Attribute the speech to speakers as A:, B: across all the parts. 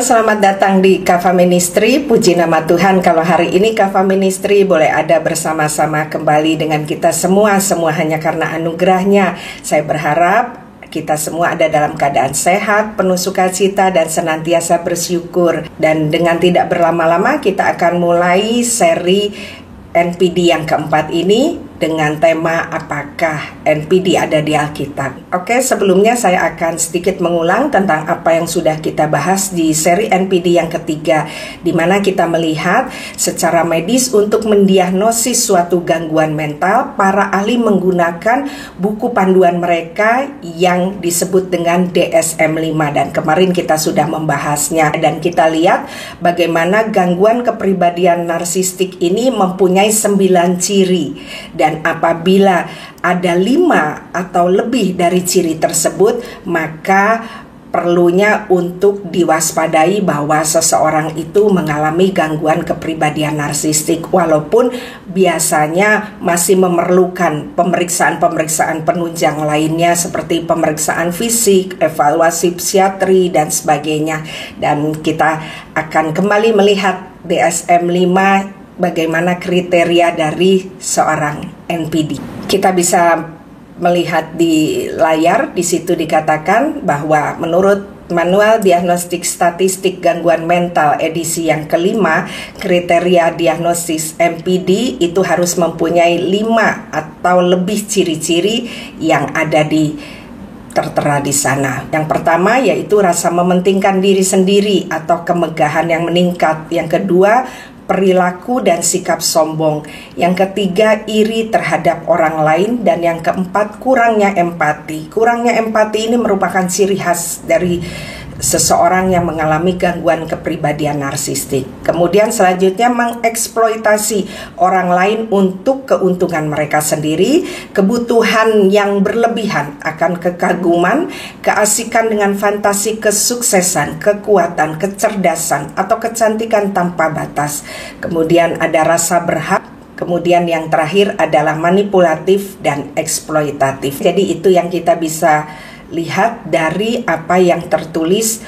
A: Halo, selamat datang di Kava Ministry. Puji nama Tuhan kalau hari ini Kava Ministry boleh ada bersama-sama kembali dengan kita semua hanya karena anugerahnya. Saya berharap kita semua ada dalam keadaan sehat, penuh sukacita dan senantiasa bersyukur. Dan dengan tidak berlama-lama kita akan mulai seri NPD yang keempat ini dengan tema apakah NPD ada di Alkitab. Oke, sebelumnya saya akan sedikit mengulang tentang apa yang sudah kita bahas di seri NPD yang ketiga, di mana kita melihat secara medis untuk mendiagnosis suatu gangguan mental, para ahli menggunakan buku panduan mereka yang disebut dengan DSM-5, dan kemarin kita sudah membahasnya, dan kita lihat bagaimana gangguan kepribadian narsistik ini mempunyai 9 ciri. Dan apabila ada 5 atau lebih dari ciri tersebut, maka perlunya untuk diwaspadai bahwa seseorang itu mengalami gangguan kepribadian narsistik, walaupun biasanya masih memerlukan pemeriksaan-pemeriksaan penunjang lainnya seperti pemeriksaan fisik, evaluasi psikiatri dan sebagainya. Dan kita akan kembali melihat DSM-5, bagaimana kriteria dari seorang NPD. Kita bisa melihat di layar, di situ dikatakan bahwa menurut Manual Diagnostik Statistik Gangguan Mental edisi yang kelima, kriteria diagnosis NPD itu harus mempunyai 5 atau lebih ciri-ciri yang ada tertera di sana. Yang pertama yaitu rasa mementingkan diri sendiri atau kemegahan yang meningkat. Yang kedua, perilaku dan sikap sombong. Yang ketiga, iri terhadap orang lain. Dan yang keempat, kurangnya empati. Kurangnya empati ini merupakan ciri khas dari seseorang yang mengalami gangguan kepribadian narsistik. Kemudian selanjutnya, mengeksploitasi orang lain untuk keuntungan mereka sendiri, kebutuhan yang berlebihan akan kekaguman, keasikan dengan fantasi kesuksesan, kekuatan, kecerdasan, atau kecantikan tanpa batas. Kemudian ada rasa berhak. Kemudian yang terakhir adalah manipulatif dan eksploitatif. Jadi itu yang kita bisa lihat dari apa yang tertulis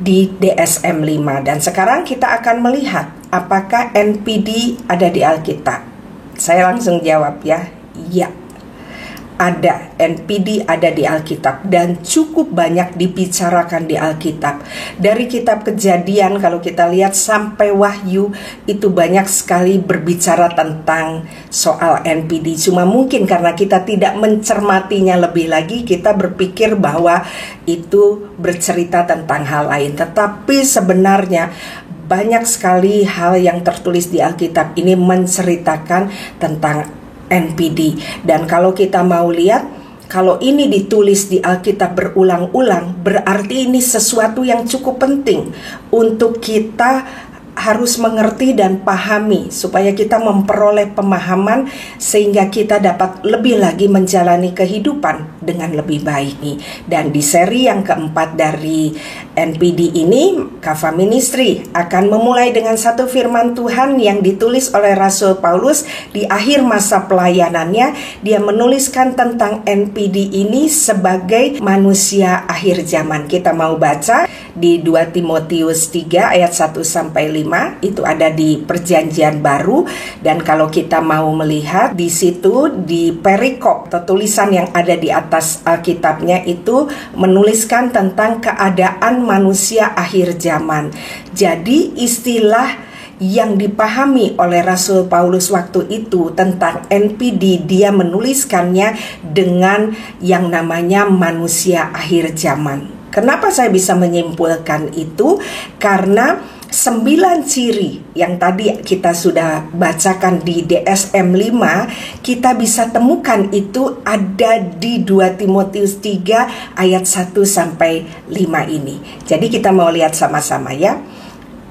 A: di DSM-5. Dan sekarang kita akan melihat apakah NPD ada di Alkitab. Saya langsung jawab ya, iya. Ada, NPD ada di Alkitab dan cukup banyak dibicarakan di Alkitab. Dari kitab Kejadian kalau kita lihat sampai Wahyu itu banyak sekali berbicara tentang soal NPD. Cuma mungkin karena kita tidak mencermatinya lebih lagi, kita berpikir bahwa itu bercerita tentang hal lain. Tetapi sebenarnya banyak sekali hal yang tertulis di Alkitab ini menceritakan tentang NPD. Dan kalau kita mau lihat, kalau ini ditulis di Alkitab berulang-ulang, berarti ini sesuatu yang cukup penting untuk kita harus mengerti dan pahami, supaya kita memperoleh pemahaman sehingga kita dapat lebih lagi menjalani kehidupan dengan lebih baik. Dan di seri yang keempat dari NPD ini, Kava Ministry akan memulai dengan satu firman Tuhan yang ditulis oleh Rasul Paulus di akhir masa pelayanannya. Dia menuliskan tentang NPD ini sebagai manusia akhir zaman. Kita mau baca di 2 Timotius 3 ayat 1 sampai 5. Itu ada di Perjanjian Baru. Dan kalau kita mau melihat di situ di perikop atau tulisan yang ada di atas Alkitabnya itu menuliskan tentang keadaan manusia akhir zaman. Jadi istilah yang dipahami oleh Rasul Paulus waktu itu tentang NPD, dia menuliskannya dengan yang namanya manusia akhir zaman. Kenapa saya bisa menyimpulkan itu? Karena 9 ciri yang tadi kita sudah bacakan di DSM-5, kita bisa temukan itu ada di 2 Timotius 3 ayat 1 sampai 5 ini. Jadi kita mau lihat sama-sama ya.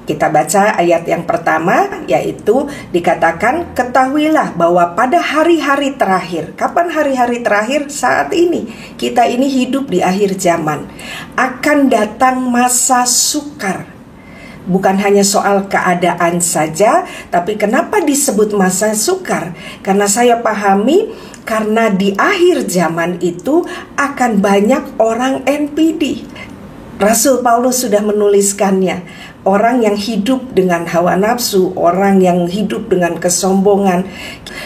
A: Kita baca ayat yang pertama, yaitu dikatakan, ketahuilah bahwa pada hari-hari terakhir. Kapan hari-hari terakhir? Saat ini. Kita ini hidup di akhir zaman. Akan datang masa sukar. Bukan hanya soal keadaan saja, tapi kenapa disebut masa sukar? Karena saya pahami, karena di akhir zaman itu akan banyak orang NPD. Rasul Paulus sudah menuliskannya. Orang yang hidup dengan hawa nafsu, orang yang hidup dengan kesombongan.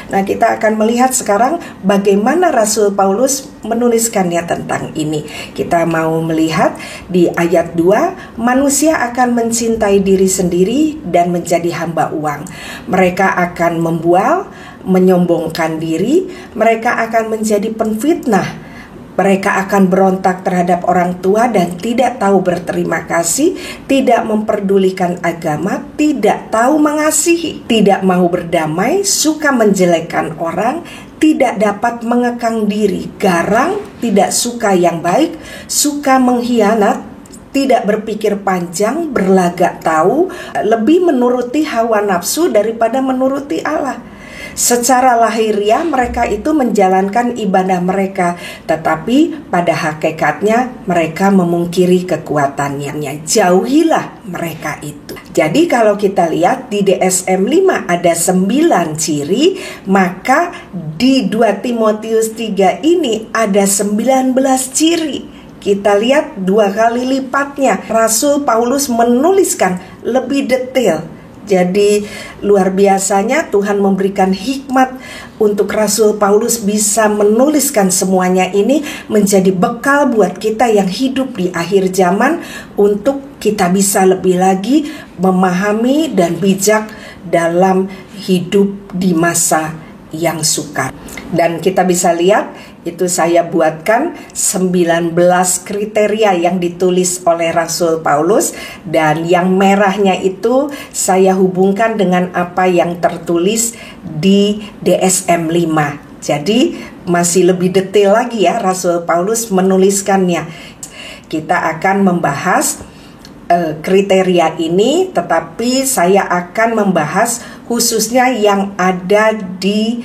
A: Nah, kita akan melihat sekarang bagaimana Rasul Paulus menuliskannya tentang ini. Kita mau melihat di ayat 2, manusia akan mencintai diri sendiri dan menjadi hamba uang. Mereka akan membual, menyombongkan diri, mereka akan menjadi penfitnah. Mereka akan berontak terhadap orang tua dan tidak tahu berterima kasih, tidak memperdulikan agama, tidak tahu mengasihi, tidak mau berdamai, suka menjelekkan orang, tidak dapat mengekang diri, garang, tidak suka yang baik, suka mengkhianat, tidak berpikir panjang, berlagak tahu, lebih menuruti hawa nafsu daripada menuruti Allah. Secara lahiriah mereka itu menjalankan ibadah mereka, tetapi pada hakikatnya mereka memungkiri kekuatannya. Jauhilah mereka itu. Jadi kalau kita lihat di DSM 5 ada 9 ciri, maka di 2 Timotius 3 ini ada 19 ciri. Kita lihat 2 kali lipatnya. Rasul Paulus menuliskan lebih detail. Jadi luar biasanya Tuhan memberikan hikmat untuk Rasul Paulus bisa menuliskan semuanya ini menjadi bekal buat kita yang hidup di akhir zaman untuk kita bisa lebih lagi memahami dan bijak dalam hidup di masa yang sukar. Dan kita bisa lihat itu saya buatkan 19 kriteria yang ditulis oleh Rasul Paulus, dan yang merahnya itu saya hubungkan dengan apa yang tertulis di DSM 5. Jadi masih lebih detail lagi ya Rasul Paulus menuliskannya. Kita akan membahas kriteria ini, tetapi saya akan membahas khususnya yang ada di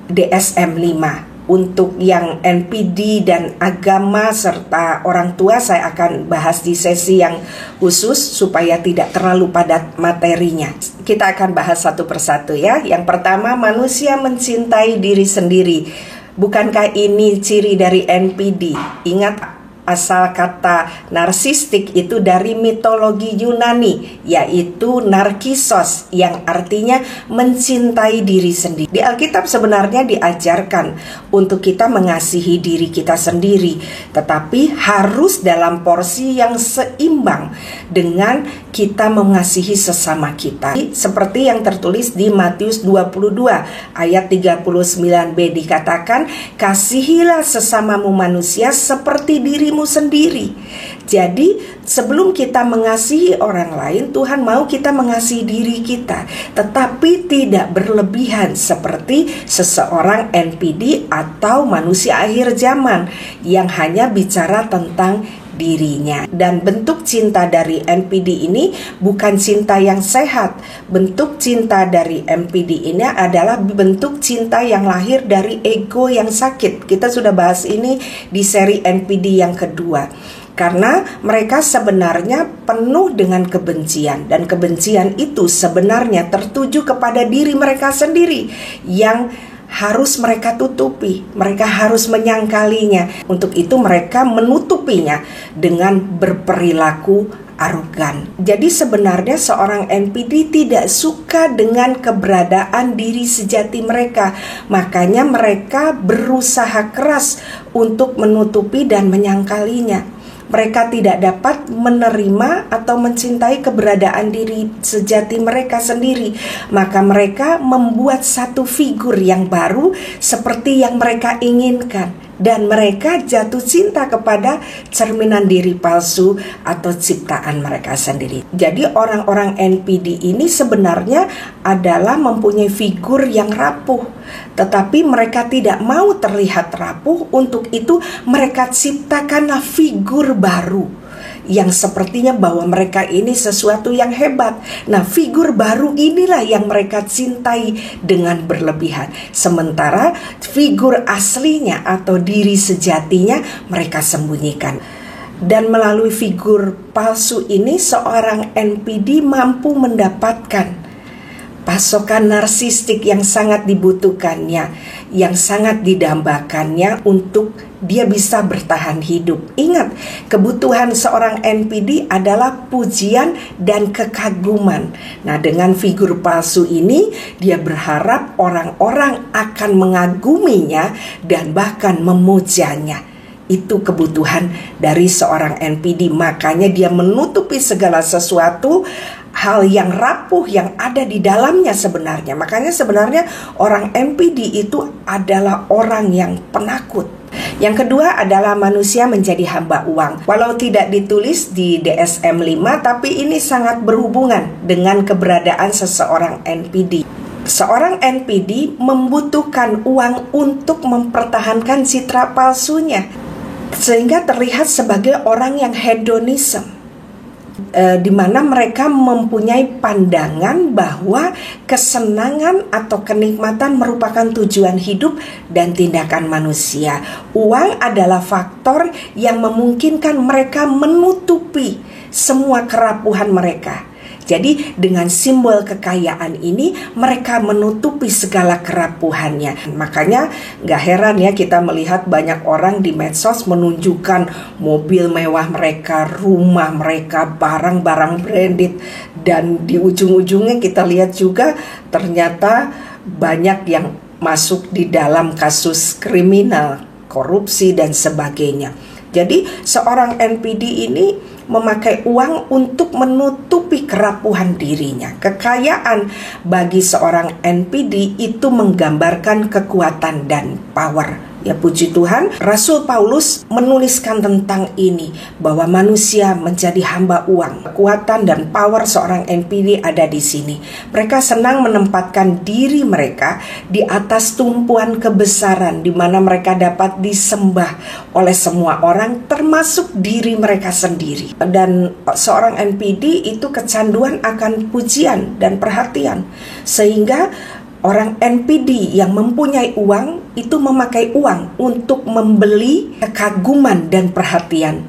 A: DSM 5. Untuk yang NPD dan agama serta orang tua saya akan bahas di sesi yang khusus supaya tidak terlalu padat materinya. Kita akan bahas satu persatu ya. Yang pertama, manusia mencintai diri sendiri. Bukankah ini ciri dari NPD? Ingat, asal kata narsistik itu dari mitologi Yunani, yaitu narkisos, yang artinya mencintai diri sendiri. Di Alkitab sebenarnya diajarkan untuk kita mengasihi diri kita sendiri, tetapi harus dalam porsi yang seimbang dengan kita mengasihi sesama kita. Seperti yang tertulis di Matius 22 ayat 39b dikatakan, kasihilah sesamamu manusia seperti dirimu sendiri. Jadi sebelum kita mengasihi orang lain, Tuhan mau kita mengasihi diri kita, tetapi tidak berlebihan seperti seseorang NPD atau manusia akhir zaman yang hanya bicara tentang dirinya. Dan bentuk cinta dari NPD ini bukan cinta yang sehat. Bentuk cinta dari NPD ini adalah bentuk cinta yang lahir dari ego yang sakit. Kita sudah bahas ini di seri NPD yang kedua. Karena mereka sebenarnya penuh dengan kebencian, dan kebencian itu sebenarnya tertuju kepada diri mereka sendiri yang harus mereka tutupi, mereka harus menyangkalinya. Untuk itu mereka menutupinya dengan berperilaku arogan. Jadi sebenarnya seorang NPD tidak suka dengan keberadaan diri sejati mereka. Makanya mereka berusaha keras untuk menutupi dan menyangkalinya. Mereka tidak dapat menerima atau mencintai keberadaan diri sejati mereka sendiri. Maka mereka membuat satu figur yang baru seperti yang mereka inginkan. Dan mereka jatuh cinta kepada cerminan diri palsu atau ciptaan mereka sendiri. Jadi orang-orang NPD ini sebenarnya adalah mempunyai figur yang rapuh, tetapi mereka tidak mau terlihat rapuh. Untuk itu mereka ciptakanlah figur baru yang sepertinya bahwa mereka ini sesuatu yang hebat. Nah, figur baru inilah yang mereka cintai dengan berlebihan. Sementara figur aslinya atau diri sejatinya mereka sembunyikan. Dan melalui figur palsu ini seorang NPD mampu mendapatkan pasokan narsistik yang sangat dibutuhkannya, yang sangat didambakannya untuk dia bisa bertahan hidup. Ingat, kebutuhan seorang NPD adalah pujian dan kekaguman. Nah, dengan figur palsu ini, dia berharap orang-orang akan mengaguminya dan bahkan memujanya. Itu kebutuhan dari seorang NPD. Makanya dia menutupi segala sesuatu, hal yang rapuh yang ada di dalamnya sebenarnya. Makanya sebenarnya orang NPD itu adalah orang yang penakut. Yang kedua adalah manusia menjadi hamba uang. Walau tidak ditulis di DSM-5, tapi ini sangat berhubungan dengan keberadaan seseorang NPD. Seorang NPD membutuhkan uang untuk mempertahankan citra palsunya, sehingga terlihat sebagai orang yang hedonisme, di mana mereka mempunyai pandangan bahwa kesenangan atau kenikmatan merupakan tujuan hidup dan tindakan manusia. Uang adalah faktor yang memungkinkan mereka menutupi semua kerapuhan mereka. Jadi dengan simbol kekayaan ini mereka menutupi segala kerapuhannya. Makanya gak heran ya kita melihat banyak orang di medsos menunjukkan mobil mewah mereka, rumah mereka, barang-barang branded. Dan di ujung-ujungnya kita lihat juga ternyata banyak yang masuk di dalam kasus kriminal, korupsi dan sebagainya. Jadi seorang NPD ini memakai uang untuk menutupi kerapuhan dirinya. Kekayaan bagi seorang NPD itu menggambarkan kekuatan dan power. Ya puji Tuhan, Rasul Paulus menuliskan tentang ini, bahwa manusia menjadi hamba uang. Kekuatan dan power seorang NPD ada di sini. Mereka senang menempatkan diri mereka di atas tumpuan kebesaran, di mana mereka dapat disembah oleh semua orang, termasuk diri mereka sendiri. Dan seorang NPD itu kecanduan akan pujian dan perhatian, sehingga orang NPD yang mempunyai uang itu memakai uang untuk membeli kekaguman dan perhatian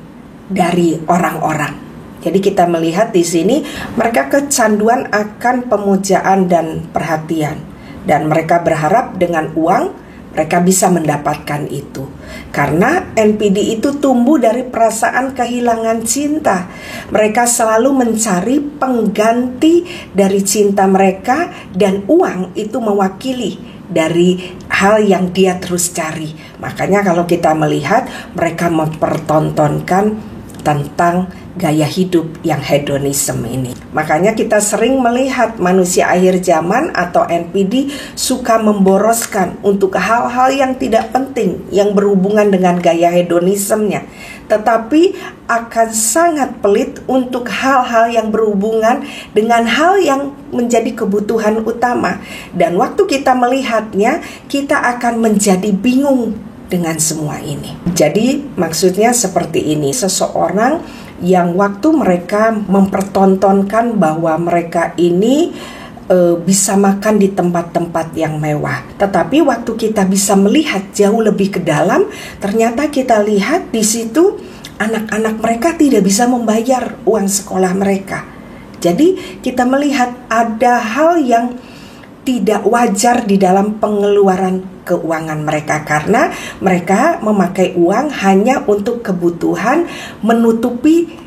A: dari orang-orang. Jadi kita melihat di sini mereka kecanduan akan pemujaan dan perhatian, dan mereka berharap dengan uang mereka bisa mendapatkan itu. Karena NPD itu tumbuh dari perasaan kehilangan cinta. Mereka selalu mencari pengganti dari cinta mereka, dan uang itu mewakili dari hal yang dia terus cari. Makanya kalau kita melihat mereka mempertontonkan tentang gaya hidup yang hedonisme ini. Makanya kita sering melihat manusia akhir zaman atau NPD suka memboroskan untuk hal-hal yang tidak penting yang berhubungan dengan gaya hedonismenya, tetapi akan sangat pelit untuk hal-hal yang berhubungan dengan hal yang menjadi kebutuhan utama. Dan waktu kita melihatnya, kita akan menjadi bingung dengan semua ini. Jadi maksudnya seperti ini, seseorang yang waktu mereka mempertontonkan bahwa mereka ini bisa makan di tempat-tempat yang mewah, tetapi waktu kita bisa melihat jauh lebih ke dalam, ternyata kita lihat di situ anak-anak mereka tidak bisa membayar uang sekolah mereka. Jadi kita melihat ada hal yang tidak wajar di dalam pengeluaran keuangan mereka, karena mereka memakai uang hanya untuk kebutuhan menutupi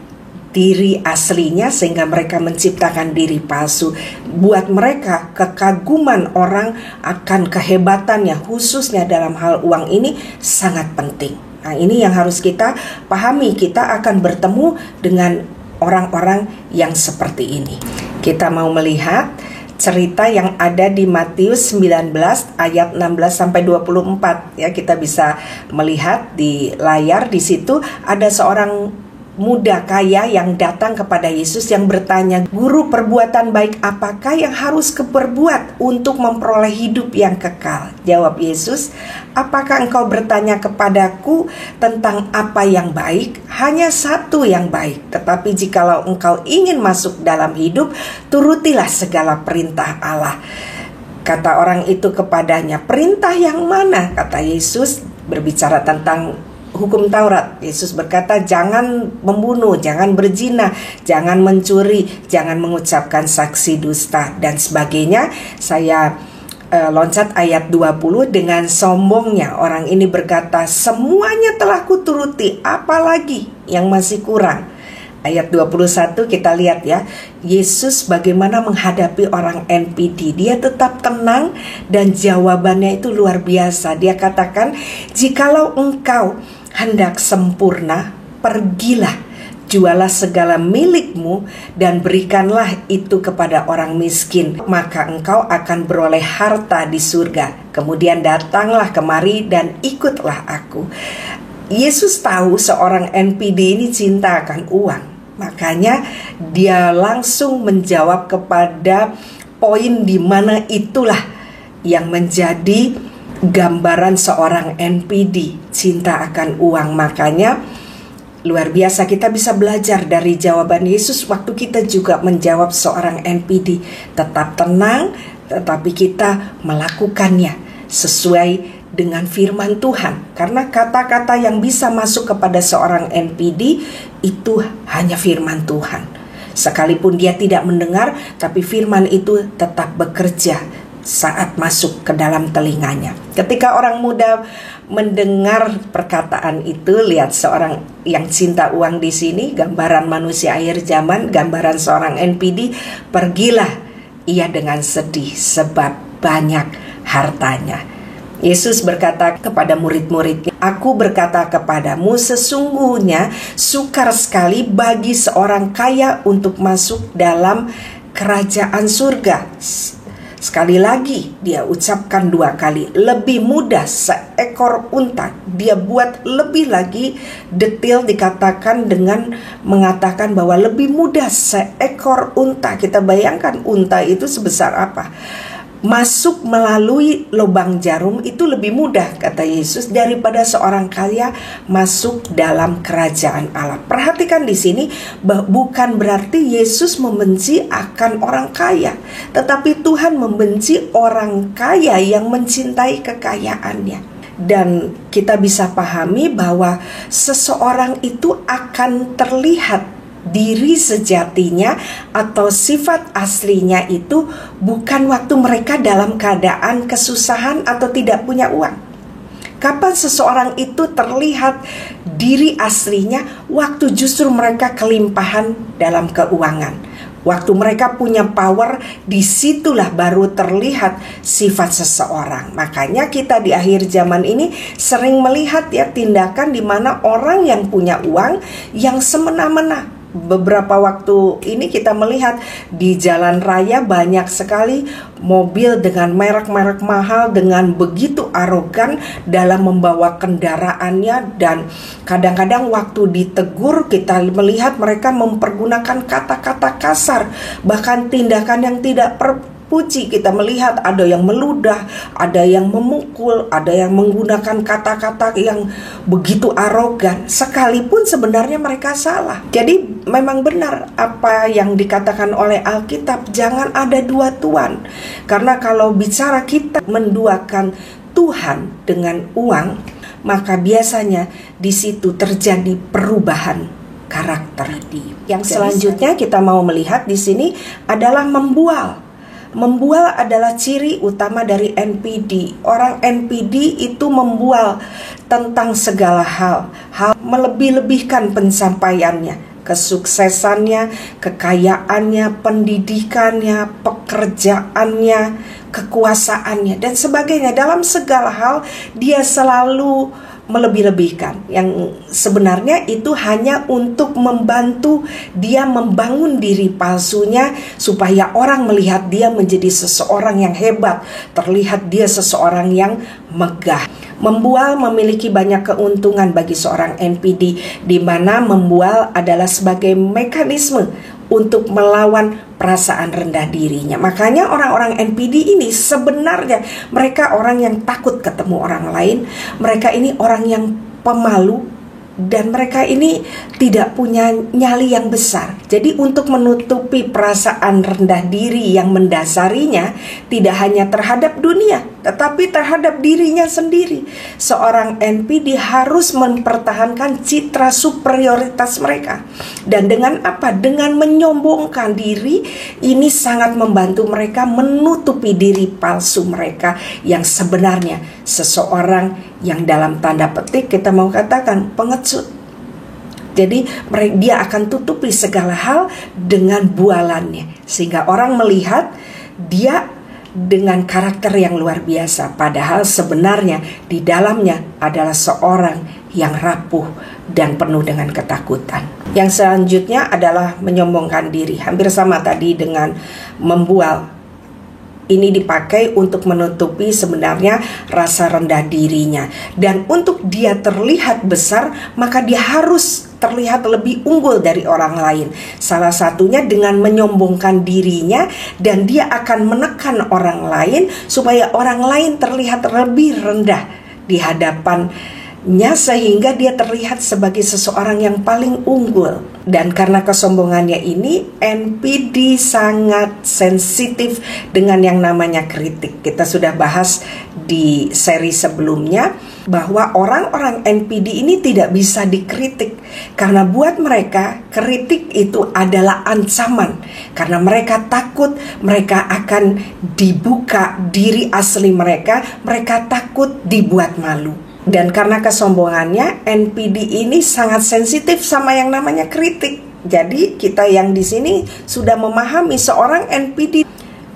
A: diri aslinya, sehingga mereka menciptakan diri palsu. Buat mereka kekaguman orang akan kehebatannya, khususnya dalam hal uang ini sangat penting. Nah, ini yang harus kita pahami. Kita akan bertemu dengan orang-orang yang seperti ini. Kita mau melihat cerita yang ada di Matius 19 ayat 16 sampai 24 ya, kita bisa melihat di layar. Di situ ada seorang muda kaya yang datang kepada Yesus yang bertanya, "Guru, perbuatan baik apakah yang harus kuperbuat untuk memperoleh hidup yang kekal?" Jawab Yesus, "Apakah engkau bertanya kepadaku tentang apa yang baik? Hanya satu yang baik. Tetapi jikalau engkau ingin masuk dalam hidup, turutilah segala perintah Allah." Kata orang itu kepadanya, "Perintah yang mana?" Kata Yesus, berbicara tentang hukum Taurat. Yesus berkata, jangan membunuh, jangan berzina, jangan mencuri, jangan mengucapkan saksi dusta, dan sebagainya. Saya loncat ayat 20. Dengan sombongnya orang ini berkata, semuanya telah kuturuti, apalagi yang masih kurang. Ayat 21 kita lihat ya, Yesus bagaimana menghadapi orang NPD. Dia tetap tenang dan jawabannya itu luar biasa. Dia katakan, jikalau engkau hendak sempurna, pergilah, jualah segala milikmu dan berikanlah itu kepada orang miskin, maka engkau akan beroleh harta di surga. Kemudian datanglah kemari dan ikutlah aku. Yesus tahu seorang NPD ini cinta akan uang. Makanya dia langsung menjawab kepada poin di mana itulah yang menjadi gambaran seorang NPD, cinta akan uang. Makanya luar biasa, kita bisa belajar dari jawaban Yesus waktu kita juga menjawab seorang NPD. Tetap tenang, tetapi kita melakukannya sesuai dengan firman Tuhan. Karena kata-kata yang bisa masuk kepada seorang NPD itu hanya firman Tuhan. Sekalipun dia tidak mendengar, tapi firman itu tetap bekerja saat masuk ke dalam telinganya. Ketika orang muda mendengar perkataan itu, lihat seorang yang cinta uang di sini, gambaran manusia akhir zaman, gambaran seorang NPD, pergilah ia dengan sedih sebab banyak hartanya. Yesus berkata kepada murid-muridnya, aku berkata kepadamu, sesungguhnya sukar sekali bagi seorang kaya untuk masuk dalam kerajaan surga. Sekali lagi dia ucapkan 2 kali, lebih mudah seekor unta. Dia buat lebih lagi detail, dikatakan dengan mengatakan bahwa lebih mudah seekor unta. Kita bayangkan unta itu sebesar apa. Masuk melalui lubang jarum itu lebih mudah, kata Yesus, daripada seorang kaya masuk dalam kerajaan Allah. Perhatikan di sini, bukan berarti Yesus membenci akan orang kaya, tetapi Tuhan membenci orang kaya yang mencintai kekayaannya. Dan kita bisa pahami bahwa seseorang itu akan terlihat diri sejatinya atau sifat aslinya itu bukan waktu mereka dalam keadaan kesusahan atau tidak punya uang. Kapan seseorang itu terlihat diri aslinya? Waktu justru mereka kelimpahan dalam keuangan. Waktu mereka punya power, disitulah baru terlihat sifat seseorang. Makanya kita di akhir zaman ini sering melihat ya tindakan di mana orang yang punya uang yang semena-mena. Beberapa waktu ini kita melihat di jalan raya banyak sekali mobil dengan merek-merek mahal dengan begitu arogan dalam membawa kendaraannya, dan kadang-kadang waktu ditegur kita melihat mereka mempergunakan kata-kata kasar, bahkan tindakan yang tidak puji. Kita melihat ada yang meludah, ada yang memukul, ada yang menggunakan kata-kata yang begitu arogan, sekalipun sebenarnya mereka salah. Jadi memang benar apa yang dikatakan oleh Alkitab, jangan ada dua tuan. Karena kalau bicara kita menduakan Tuhan dengan uang, maka biasanya di situ terjadi perubahan karakter. Yang selanjutnya kita mau melihat di sini adalah membual. Membual adalah ciri utama dari NPD. Orang NPD itu membual tentang segala hal melebih-lebihkan pencapaiannya, kesuksesannya, kekayaannya, pendidikannya, pekerjaannya, kekuasaannya, dan sebagainya. Dalam segala hal dia selalu melebih-lebihkan, yang sebenarnya itu hanya untuk membantu dia membangun diri palsunya supaya orang melihat dia menjadi seseorang yang hebat, terlihat dia seseorang yang megah. Membual memiliki banyak keuntungan bagi seorang NPD, di mana membual adalah sebagai mekanisme untuk melawan perasaan rendah dirinya. Makanya orang-orang NPD ini sebenarnya mereka orang yang takut ketemu orang lain. Mereka ini orang yang pemalu, dan mereka ini tidak punya nyali yang besar. Jadi untuk menutupi perasaan rendah diri yang mendasarinya, tidak hanya terhadap dunia, tetapi terhadap dirinya sendiri. Seorang NPD harus mempertahankan citra superioritas mereka. Dan dengan apa? Dengan menyombongkan diri, ini sangat membantu mereka menutupi diri palsu mereka yang sebenarnya seseorang yang dalam tanda petik kita mau katakan pengecut. Jadi dia akan tutupi segala hal dengan bualannya, sehingga orang melihat dia dengan karakter yang luar biasa, padahal sebenarnya di dalamnya adalah seorang yang rapuh dan penuh dengan ketakutan. Yang selanjutnya adalah menyombongkan diri, hampir sama tadi dengan membual. Ini dipakai untuk menutupi sebenarnya rasa rendah dirinya. Dan untuk dia terlihat besar, maka dia harus terlihat lebih unggul dari orang lain. Salah satunya dengan menyombongkan dirinya, dan dia akan menekan orang lain supaya orang lain terlihat lebih rendah di hadapannya, sehingga dia terlihat sebagai seseorang yang paling unggul. Dan karena kesombongannya ini, NPD sangat sensitif dengan yang namanya kritik. Kita sudah bahas di seri sebelumnya bahwa orang-orang NPD ini tidak bisa dikritik, karena buat mereka kritik itu adalah ancaman, karena mereka takut mereka akan dibuka diri asli mereka takut dibuat malu. Dan karena kesombongannya, NPD ini sangat sensitif sama yang namanya kritik. Jadi kita yang di sini sudah memahami seorang NPD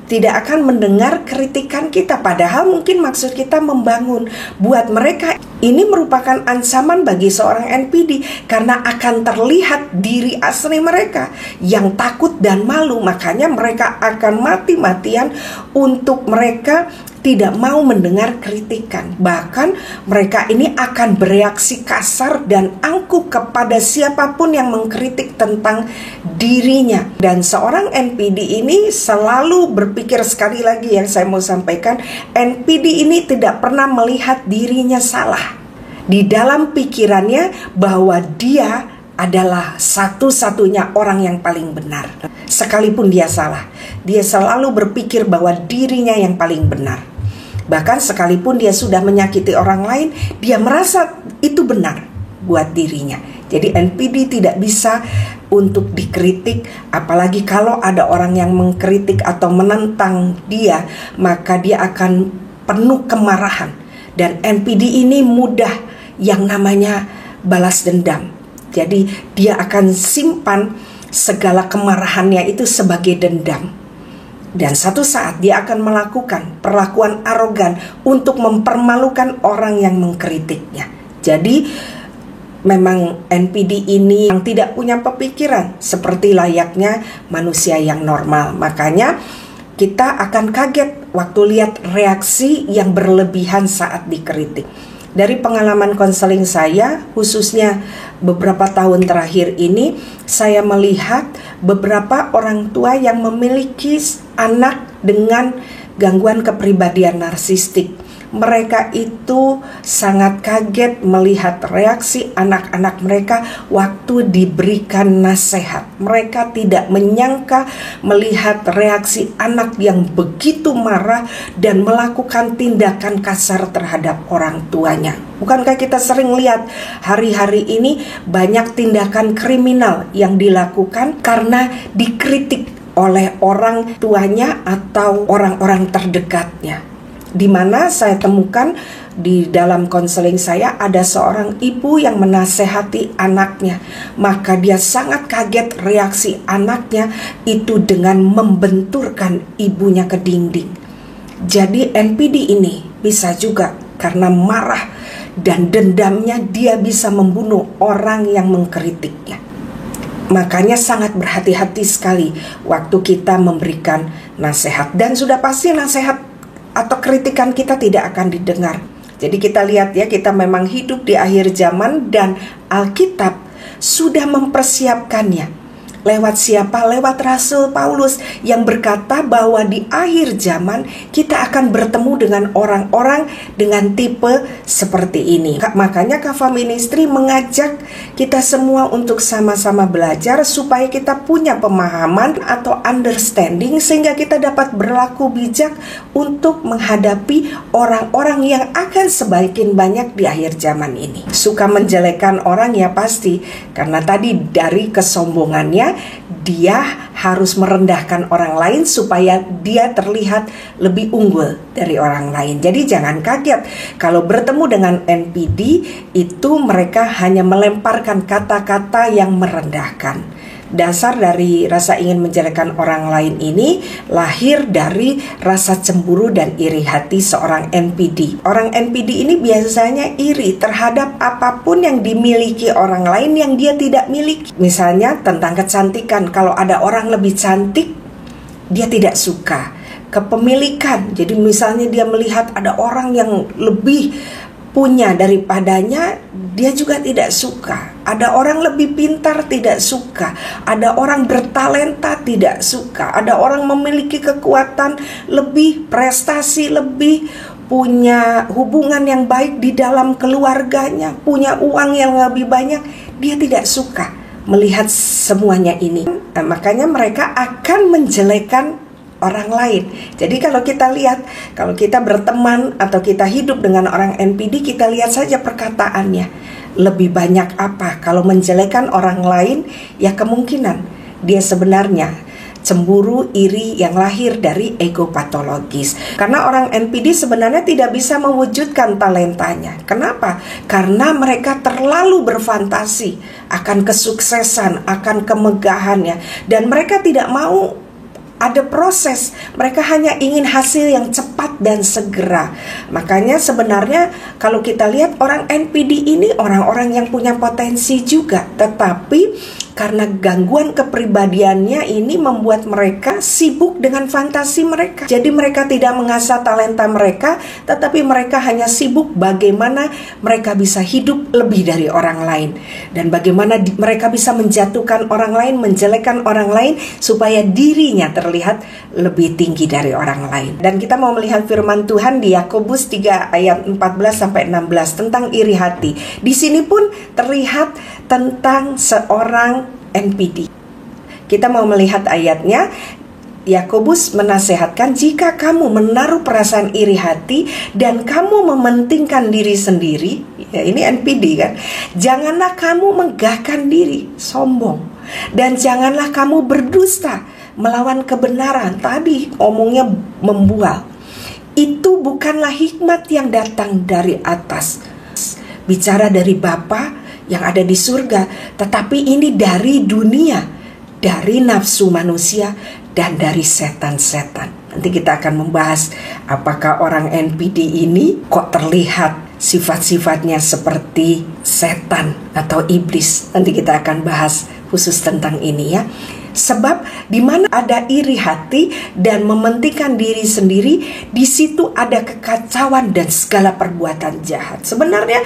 A: tidak akan mendengar kritikan kita, padahal mungkin maksud kita membangun. Buat mereka ini merupakan ancaman bagi seorang NPD, karena akan terlihat diri asli mereka yang takut dan malu. Makanya mereka akan mati-matian untuk mereka tidak mau mendengar kritikan. Bahkan mereka ini akan bereaksi kasar dan angkuh kepada siapapun yang mengkritik tentang dirinya. Dan seorang NPD ini selalu berpikir, sekali lagi yang saya mau sampaikan, NPD ini tidak pernah melihat dirinya salah. Di dalam pikirannya bahwa dia adalah satu-satunya orang yang paling benar. Sekalipun dia salah, dia selalu berpikir bahwa dirinya yang paling benar. Bahkan sekalipun dia sudah menyakiti orang lain, dia merasa itu benar buat dirinya. Jadi NPD tidak bisa untuk dikritik, apalagi kalau ada orang yang mengkritik atau menentang dia, maka dia akan penuh kemarahan. Dan NPD ini mudah yang namanya balas dendam. Jadi dia akan simpan segala kemarahannya itu sebagai dendam. Dan satu saat dia akan melakukan perlakuan arogan untuk mempermalukan orang yang mengkritiknya. Jadi memang NPD ini yang tidak punya pemikiran seperti layaknya manusia yang normal. Makanya kita akan kaget waktu lihat reaksi yang berlebihan saat dikritik. Dari pengalaman konseling saya, khususnya beberapa tahun terakhir ini, saya melihat beberapa orang tua yang memiliki anak dengan gangguan kepribadian narsistik. Mereka itu sangat kaget melihat reaksi anak-anak mereka waktu diberikan nasihat. Mereka tidak menyangka melihat reaksi anak yang begitu marah dan melakukan tindakan kasar terhadap orang tuanya. Bukankah kita sering lihat hari-hari ini banyak tindakan kriminal yang dilakukan karena dikritik oleh orang tuanya atau orang-orang terdekatnya. Di mana saya temukan di dalam konseling saya ada seorang ibu yang menasehati anaknya, maka dia sangat kaget reaksi anaknya itu dengan membenturkan ibunya ke dinding. Jadi NPD ini bisa juga karena marah dan dendamnya dia bisa membunuh orang yang mengkritiknya. Makanya sangat berhati-hati sekali waktu kita memberikan nasihat, dan sudah pasti nasihat atau kritikan kita tidak akan didengar. Jadi kita lihat ya, kita memang hidup di akhir zaman dan Alkitab sudah mempersiapkannya. Lewat siapa? Lewat Rasul Paulus yang berkata bahwa di akhir zaman kita akan bertemu dengan orang-orang dengan tipe seperti ini. Makanya Kava Ministry mengajak kita semua untuk sama-sama belajar supaya kita punya pemahaman atau understanding sehingga kita dapat berlaku bijak untuk menghadapi orang-orang yang akan semakin banyak di akhir zaman ini. Suka menjelekkan orang ya pasti, karena tadi dari kesombongannya dia harus merendahkan orang lain supaya dia terlihat lebih unggul dari orang lain. Jadi jangan kaget kalau bertemu dengan NPD itu mereka hanya melemparkan kata-kata yang merendahkan. Dasar dari rasa ingin menjelekkan orang lain ini lahir dari rasa cemburu dan iri hati seorang NPD. Orang NPD ini biasanya iri terhadap apapun yang dimiliki orang lain yang dia tidak miliki. Misalnya tentang kecantikan, kalau ada orang lebih cantik, dia tidak suka. Kepemilikan, jadi misalnya dia melihat ada orang yang lebih punya daripadanya, dia juga tidak suka. Ada orang lebih pintar, tidak suka. Ada orang bertalenta, tidak suka. Ada orang memiliki kekuatan lebih, prestasi lebih, punya hubungan yang baik di dalam keluarganya, punya uang yang lebih banyak, dia tidak suka melihat semuanya ini. Makanya mereka akan menjelekkan orang lain. Jadi kalau kita lihat, kalau kita berteman atau kita hidup dengan orang NPD, kita lihat saja perkataannya. Lebih banyak apa? Kalau menjelekkan orang lain, ya kemungkinan dia sebenarnya cemburu, iri yang lahir dari ego patologis. Karena orang NPD sebenarnya tidak bisa mewujudkan talentanya. Kenapa? Karena mereka terlalu berfantasi akan kesuksesan, akan kemegahannya, dan mereka tidak mau ada proses. Mereka hanya ingin hasil yang cepat dan segera. Makanya sebenarnya kalau kita lihat orang NPD ini orang-orang yang punya potensi juga, tetapi karena gangguan kepribadiannya ini membuat mereka sibuk dengan fantasi mereka. Jadi mereka tidak mengasah talenta mereka, tetapi mereka hanya sibuk bagaimana mereka bisa hidup lebih dari orang lain, dan bagaimana mereka bisa menjatuhkan orang lain, menjelekkan orang lain supaya dirinya terlihat lebih tinggi dari orang lain. Dan kita mau melihat firman Tuhan di Yakobus 3 ayat 14 sampai 16 tentang iri hati. Di sini pun terlihat tentang seorang NPD. Kita mau melihat ayatnya. Yakobus menasehatkan, jika kamu menaruh perasaan iri hati dan kamu mementingkan diri sendiri, ya ini NPD kan, janganlah kamu megahkan diri, sombong, dan janganlah kamu berdusta melawan kebenaran. Tadi omongnya membual. Itu bukanlah hikmat yang datang dari atas, bicara dari Bapa yang ada di surga, tetapi ini dari dunia, dari nafsu manusia dan dari setan-setan. Nanti kita akan membahas apakah orang NPD ini kok terlihat sifat-sifatnya seperti setan atau iblis. Nanti kita akan bahas khusus tentang ini ya. Sebab di mana ada iri hati dan mementingkan diri sendiri, di situ ada kekacauan dan segala perbuatan jahat. Sebenarnya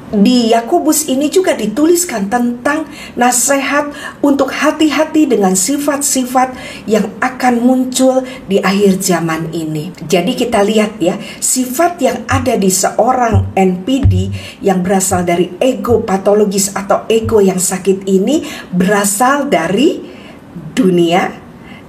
A: di Yakobus ini juga dituliskan tentang nasihat untuk hati-hati dengan sifat-sifat yang akan muncul di akhir zaman ini. Jadi kita lihat ya, sifat yang ada di seorang NPD yang berasal dari ego patologis atau ego yang sakit ini berasal dari dunia,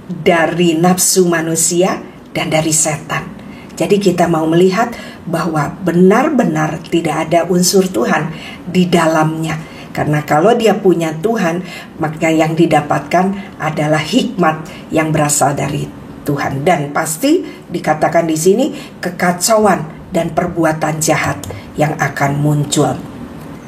A: dari nafsu manusia, dan dari setan. Jadi kita mau melihat bahwa benar-benar tidak ada unsur Tuhan di dalamnya. Karena kalau dia punya Tuhan, maka yang didapatkan adalah hikmat yang berasal dari Tuhan. Dan pasti dikatakan di sini kekacauan dan perbuatan jahat yang akan muncul.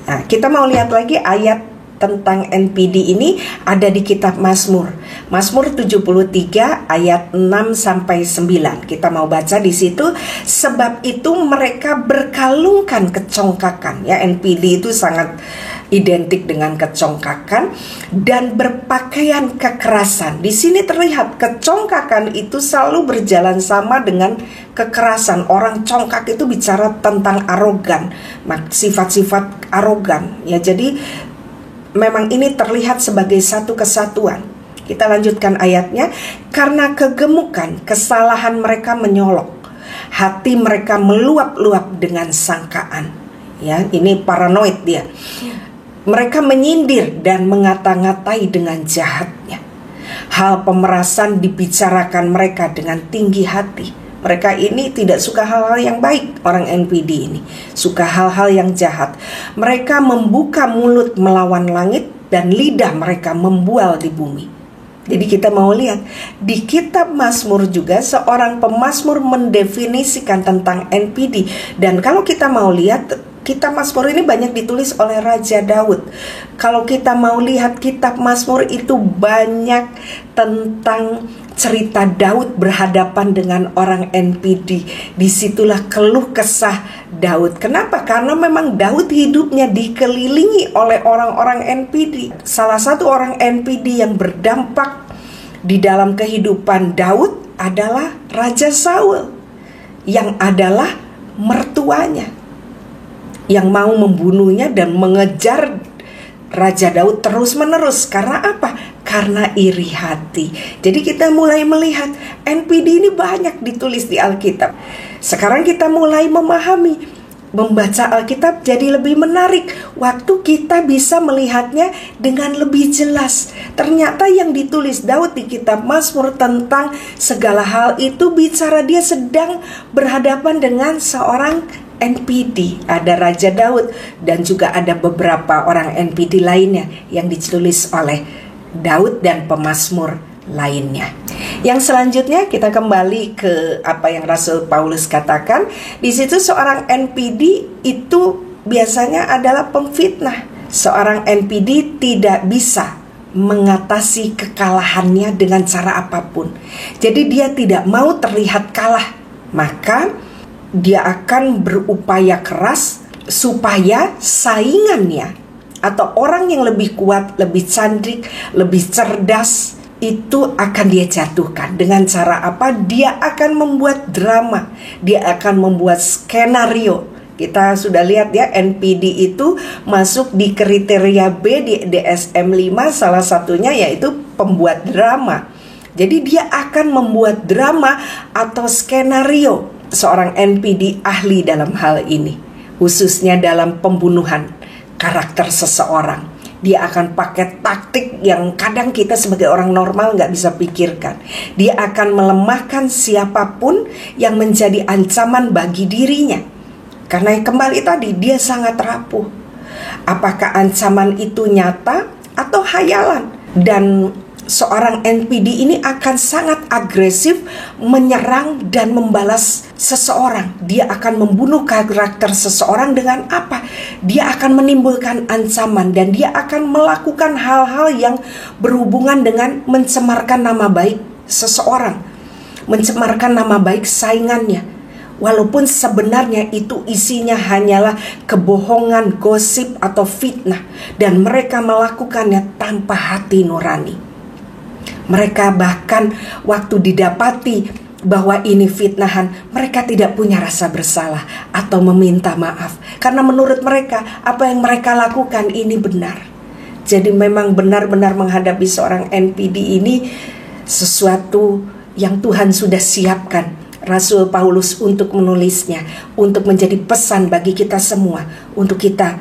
A: Nah, kita mau lihat lagi ayat tentang NPD ini ada di kitab Mazmur. Mazmur 73 ayat 6 sampai 9. Kita mau baca di situ. Sebab itu mereka berkalungkan kecongkakan. Ya, NPD itu sangat identik dengan kecongkakan dan berpakaian kekerasan. Di sini terlihat kecongkakan itu selalu berjalan sama dengan kekerasan. Orang congkak itu bicara tentang arogan, sifat-sifat arogan. Ya, jadi memang ini terlihat sebagai satu kesatuan. Kita lanjutkan ayatnya. Karena kegemukan, kesalahan mereka menyolok, hati mereka meluap-luap dengan sangkaan. Ya, ini paranoid dia. Mereka menyindir dan mengata-ngatai dengan jahatnya. Hal pemerasan dibicarakan mereka dengan tinggi hati. Mereka ini tidak suka hal-hal yang baik. Orang NPD ini suka hal-hal yang jahat. Mereka membuka mulut melawan langit, dan lidah mereka membual di bumi. Jadi kita mau lihat di kitab Mazmur juga seorang pemazmur mendefinisikan tentang NPD. Dan kalau kita mau lihat, kitab Mazmur ini banyak ditulis oleh Raja Daud. Kalau kita mau lihat kitab Mazmur itu banyak tentang cerita Daud berhadapan dengan orang NPD. Disitulah keluh kesah Daud. Kenapa? Karena memang Daud hidupnya dikelilingi oleh orang-orang NPD. Salah satu orang NPD yang berdampak di dalam kehidupan Daud adalah Raja Saul, yang adalah mertuanya, yang mau membunuhnya dan mengejar Raja Daud terus-menerus. Karena apa? Karena iri hati. Jadi kita mulai melihat NPD ini banyak ditulis di Alkitab. Sekarang kita mulai memahami, membaca Alkitab jadi lebih menarik. Waktu kita bisa melihatnya dengan lebih jelas. Ternyata yang ditulis Daud di kitab Mazmur tentang segala hal itu bicara dia sedang berhadapan dengan seorang NPD. Ada Raja Daud dan juga ada beberapa orang NPD lainnya yang ditulis oleh Daud dan pemazmur lainnya. Yang selanjutnya kita kembali ke apa yang Rasul Paulus katakan. Di situ seorang NPD itu biasanya adalah pemfitnah. Seorang NPD tidak bisa mengatasi kekalahannya dengan cara apapun. Jadi dia tidak mau terlihat kalah. Maka dia akan berupaya keras supaya saingannya atau orang yang lebih kuat, lebih cantik, lebih cerdas itu akan dia jatuhkan. Dengan cara apa? Dia akan membuat drama, dia akan membuat skenario. Kita sudah lihat ya, NPD itu masuk di kriteria B di DSM-5, salah satunya yaitu pembuat drama. Jadi dia akan membuat drama atau skenario. Seorang NPD ahli dalam hal ini, khususnya dalam pembunuhan karakter seseorang. Dia akan pakai taktik yang kadang kita sebagai orang normal nggak bisa pikirkan. Dia akan melemahkan siapapun yang menjadi ancaman bagi dirinya. Karena kembali tadi, dia sangat rapuh. Apakah ancaman itu nyata atau hayalan? Dan seorang NPD ini akan sangat agresif menyerang dan membalas seseorang. Dia akan membunuh karakter seseorang dengan apa? Dia akan menimbulkan ancaman dan dia akan melakukan hal-hal yang berhubungan dengan mencemarkan nama baik seseorang, mencemarkan nama baik saingannya. Walaupun sebenarnya itu isinya hanyalah kebohongan, gosip atau fitnah, dan mereka melakukannya tanpa hati nurani. Mereka bahkan waktu didapati bahwa ini fitnahan, mereka tidak punya rasa bersalah atau meminta maaf. Karena menurut mereka, apa yang mereka lakukan ini benar. Jadi memang benar-benar menghadapi seorang NPD ini sesuatu yang Tuhan sudah siapkan Rasul Paulus untuk menulisnya, untuk menjadi pesan bagi kita semua, untuk kita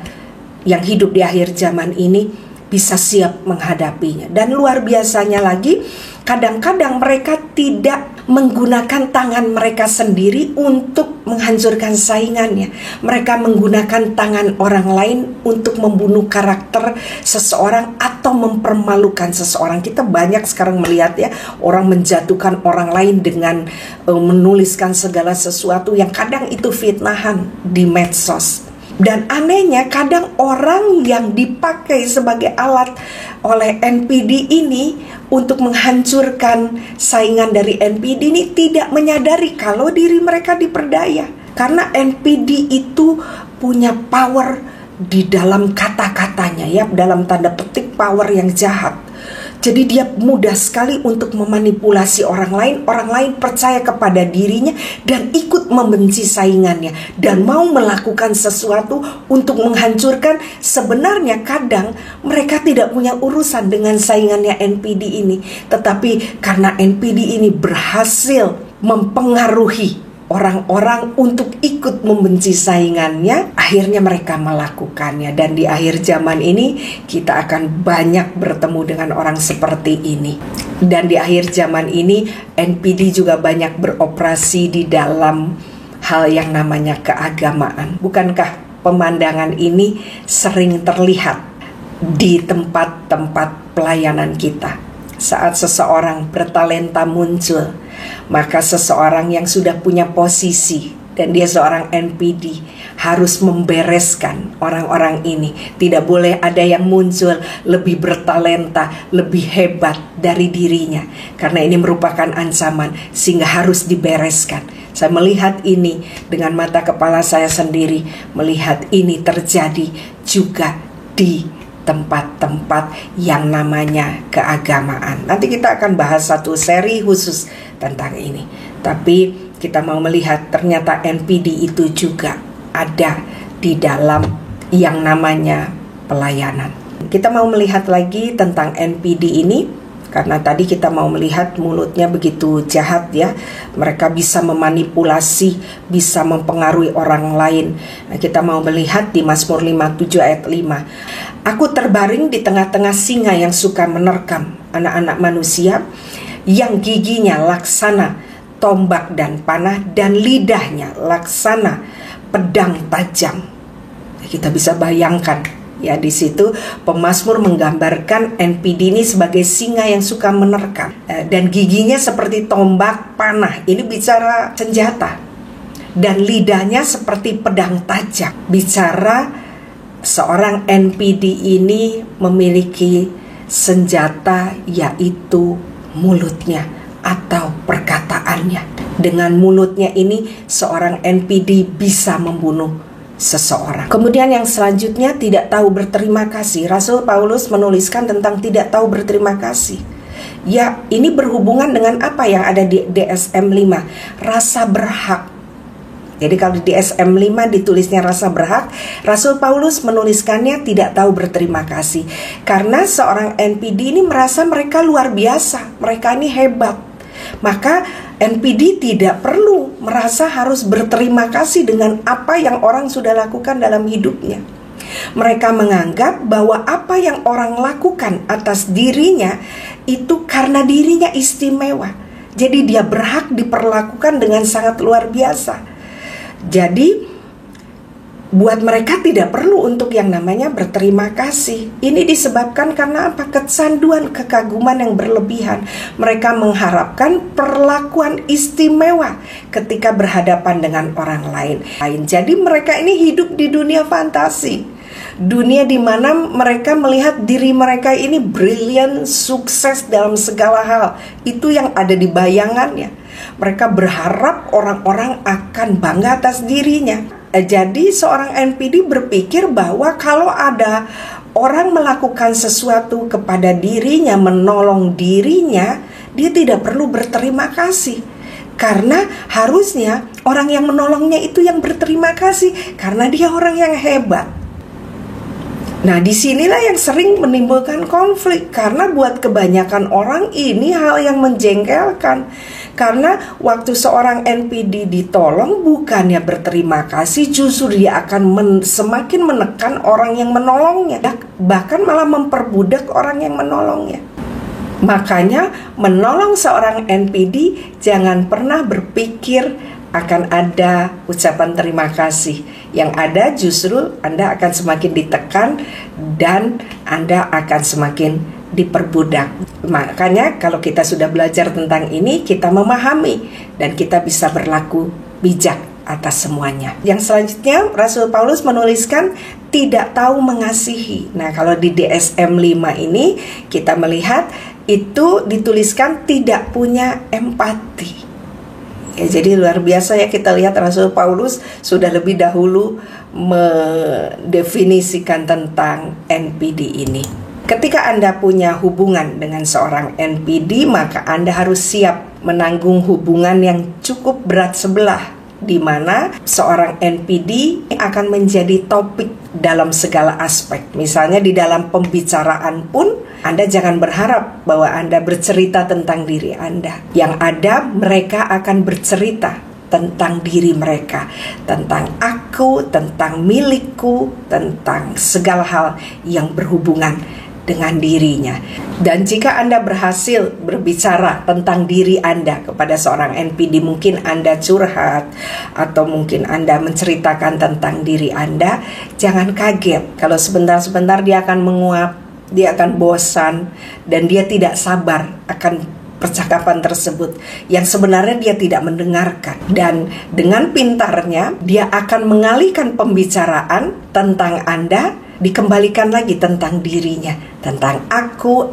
A: yang hidup di akhir zaman ini bisa siap menghadapinya. Dan luar biasanya lagi, kadang-kadang mereka tidak menggunakan tangan mereka sendiri untuk menghancurkan saingannya. Mereka menggunakan tangan orang lain untuk membunuh karakter seseorang atau mempermalukan seseorang. Kita banyak sekarang melihat ya, orang menjatuhkan orang lain dengan menuliskan segala sesuatu yang kadang itu fitnahan di medsos. Dan anehnya kadang orang yang dipakai sebagai alat oleh NPD ini untuk menghancurkan saingan dari NPD ini tidak menyadari kalau diri mereka diperdaya. Karena NPD itu punya power di dalam kata-katanya ya, dalam tanda petik power yang jahat. Jadi dia mudah sekali untuk memanipulasi orang lain percaya kepada dirinya dan ikut membenci saingannya dan mau melakukan sesuatu untuk menghancurkan. Sebenarnya kadang mereka tidak punya urusan dengan saingannya NPD ini, tetapi karena NPD ini berhasil mempengaruhi orang-orang untuk ikut membenci saingannya, akhirnya mereka melakukannya. Dan di akhir zaman ini kita akan banyak bertemu dengan orang seperti ini. Dan di akhir zaman ini NPD juga banyak beroperasi di dalam hal yang namanya keagamaan. Bukankah pemandangan ini sering terlihat di tempat-tempat pelayanan kita? Saat seseorang bertalenta muncul, maka seseorang yang sudah punya posisi dan dia seorang NPD harus membereskan orang-orang ini. Tidak boleh ada yang muncul lebih bertalenta, lebih hebat dari dirinya, karena ini merupakan ancaman sehingga harus dibereskan. Saya melihat ini dengan mata kepala saya sendiri, melihat ini terjadi juga di tempat-tempat yang namanya keagamaan. Nanti kita akan bahas satu seri khusus tentang ini. Tapi kita mau melihat ternyata NPD itu juga ada di dalam yang namanya pelayanan. Kita mau melihat lagi tentang NPD ini, karena tadi kita mau melihat mulutnya begitu jahat ya. Mereka bisa memanipulasi, bisa mempengaruhi orang lain. Nah, kita mau melihat di Mazmur 57 ayat 5. Aku terbaring di tengah-tengah singa yang suka menerkam anak-anak manusia, yang giginya laksana tombak dan panah, dan lidahnya laksana pedang tajam. Kita bisa bayangkan ya, di situ pemazmur menggambarkan NPD ini sebagai singa yang suka menerkam, dan giginya seperti tombak panah. Ini bicara senjata, dan lidahnya seperti pedang tajam. Bicara seorang NPD ini memiliki senjata, yaitu mulutnya atau perkataannya. Dengan mulutnya ini seorang NPD bisa membunuh seseorang. Kemudian yang selanjutnya, tidak tahu berterima kasih. Rasul Paulus menuliskan tentang tidak tahu berterima kasih. Ya, ini berhubungan dengan apa yang ada di DSM 5, rasa berhak. Jadi kalau di DSM 5 ditulisnya rasa berhak, Rasul Paulus menuliskannya tidak tahu berterima kasih. Karena seorang NPD ini merasa mereka luar biasa, mereka ini hebat. Maka NPD tidak perlu merasa harus berterima kasih dengan apa yang orang sudah lakukan dalam hidupnya. Mereka menganggap bahwa apa yang orang lakukan atas dirinya itu karena dirinya istimewa. Jadi dia berhak diperlakukan dengan sangat luar biasa. Jadi buat mereka tidak perlu untuk yang namanya berterima kasih. Ini disebabkan karena apa? Kecanduan, kekaguman yang berlebihan. Mereka mengharapkan perlakuan istimewa ketika berhadapan dengan orang lain. Jadi mereka ini hidup di dunia fantasi, dunia di mana mereka melihat diri mereka ini brilian, sukses dalam segala hal. Itu yang ada di bayangannya. Mereka berharap orang-orang akan bangga atas dirinya. Jadi seorang NPD berpikir bahwa kalau ada orang melakukan sesuatu kepada dirinya, menolong dirinya, dia tidak perlu berterima kasih. Karena harusnya orang yang menolongnya itu yang berterima kasih, karena dia orang yang hebat. Nah, disinilah yang sering menimbulkan konflik, karena buat kebanyakan orang ini hal yang menjengkelkan. Karena waktu seorang NPD ditolong, bukannya berterima kasih, justru dia akan semakin menekan orang yang menolongnya, bahkan malah memperbudak orang yang menolongnya. Makanya menolong seorang NPD jangan pernah berpikir akan ada ucapan terima kasih. Yang ada justru Anda akan semakin ditekan dan Anda akan semakin diperbudak. Makanya kalau kita sudah belajar tentang ini, kita memahami dan kita bisa berlaku bijak atas semuanya. Yang selanjutnya, Rasul Paulus menuliskan tidak tahu mengasihi. Nah, kalau di DSM 5 ini kita melihat itu dituliskan tidak punya empati. Ya, jadi luar biasa ya, kita lihat Rasul Paulus sudah lebih dahulu mendefinisikan tentang NPD ini. Ketika Anda punya hubungan dengan seorang NPD, maka Anda harus siap menanggung hubungan yang cukup berat sebelah, di mana seorang NPD akan menjadi topik dalam segala aspek. Misalnya di dalam pembicaraan pun, Anda jangan berharap bahwa Anda bercerita tentang diri Anda. Yang ada, mereka akan bercerita tentang diri mereka, tentang aku, tentang milikku, tentang segala hal yang berhubungan dengan dirinya. Dan jika Anda berhasil berbicara tentang diri Anda kepada seorang NPD, mungkin Anda curhat atau mungkin Anda menceritakan tentang diri Anda, jangan kaget kalau sebentar-sebentar dia akan menguap, dia akan bosan, dan dia tidak sabar akan percakapan tersebut yang sebenarnya dia tidak mendengarkan. Dan dengan pintarnya dia akan mengalihkan pembicaraan tentang Anda, dikembalikan lagi tentang dirinya, tentang aku,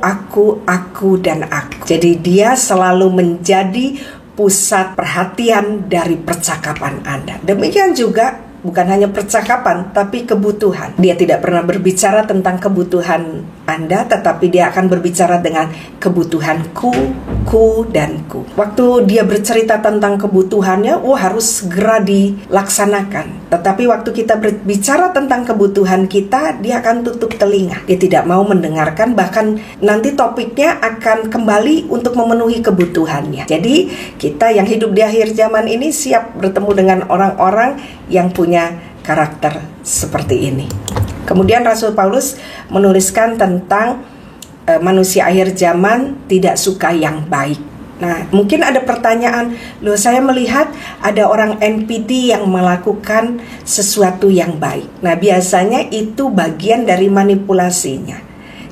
A: dan aku. Jadi dia selalu menjadi pusat perhatian dari percakapan Anda. Demikian juga bukan hanya percakapan, tapi kebutuhan. Dia tidak pernah berbicara tentang kebutuhan Anda, tetapi dia akan berbicara dengan kebutuhanku, ku, dan ku. Waktu dia bercerita tentang kebutuhannya, harus segera dilaksanakan. Tetapi waktu kita berbicara tentang kebutuhan kita, dia akan tutup telinga. Dia tidak mau mendengarkan, bahkan nanti topiknya akan kembali untuk memenuhi kebutuhannya. Jadi kita yang hidup di akhir zaman ini siap bertemu dengan orang-orang yang punya karakter seperti ini. Kemudian Rasul Paulus menuliskan tentang manusia akhir zaman tidak suka yang baik. Nah, mungkin ada pertanyaan, loh saya melihat ada orang NPD yang melakukan sesuatu yang baik. Nah, biasanya itu bagian dari manipulasinya.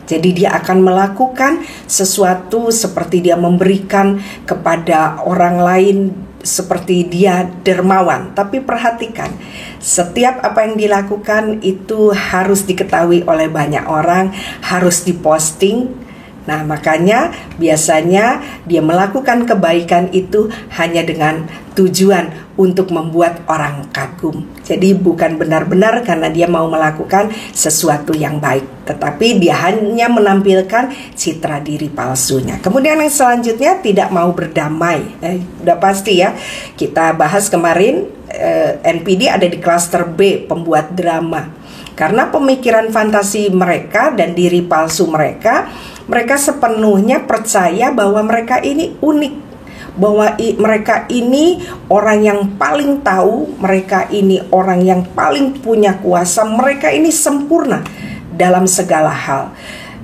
A: Jadi dia akan melakukan sesuatu seperti dia memberikan kepada orang lain, seperti dia dermawan. Tapi perhatikan, setiap apa yang dilakukan itu harus diketahui oleh banyak orang, harus diposting. Nah, makanya biasanya dia melakukan kebaikan itu hanya dengan tujuan untuk membuat orang kagum. Jadi bukan benar-benar karena dia mau melakukan sesuatu yang baik, tetapi dia hanya menampilkan citra diri palsunya. Kemudian yang selanjutnya, tidak mau berdamai. Udah pasti ya, kita bahas kemarin, NPD ada di klaster B, pembuat drama. Karena pemikiran fantasi mereka dan diri palsu mereka sepenuhnya percaya bahwa mereka ini unik, bahwa mereka ini orang yang paling tahu, mereka ini orang yang paling punya kuasa, mereka ini sempurna dalam segala hal.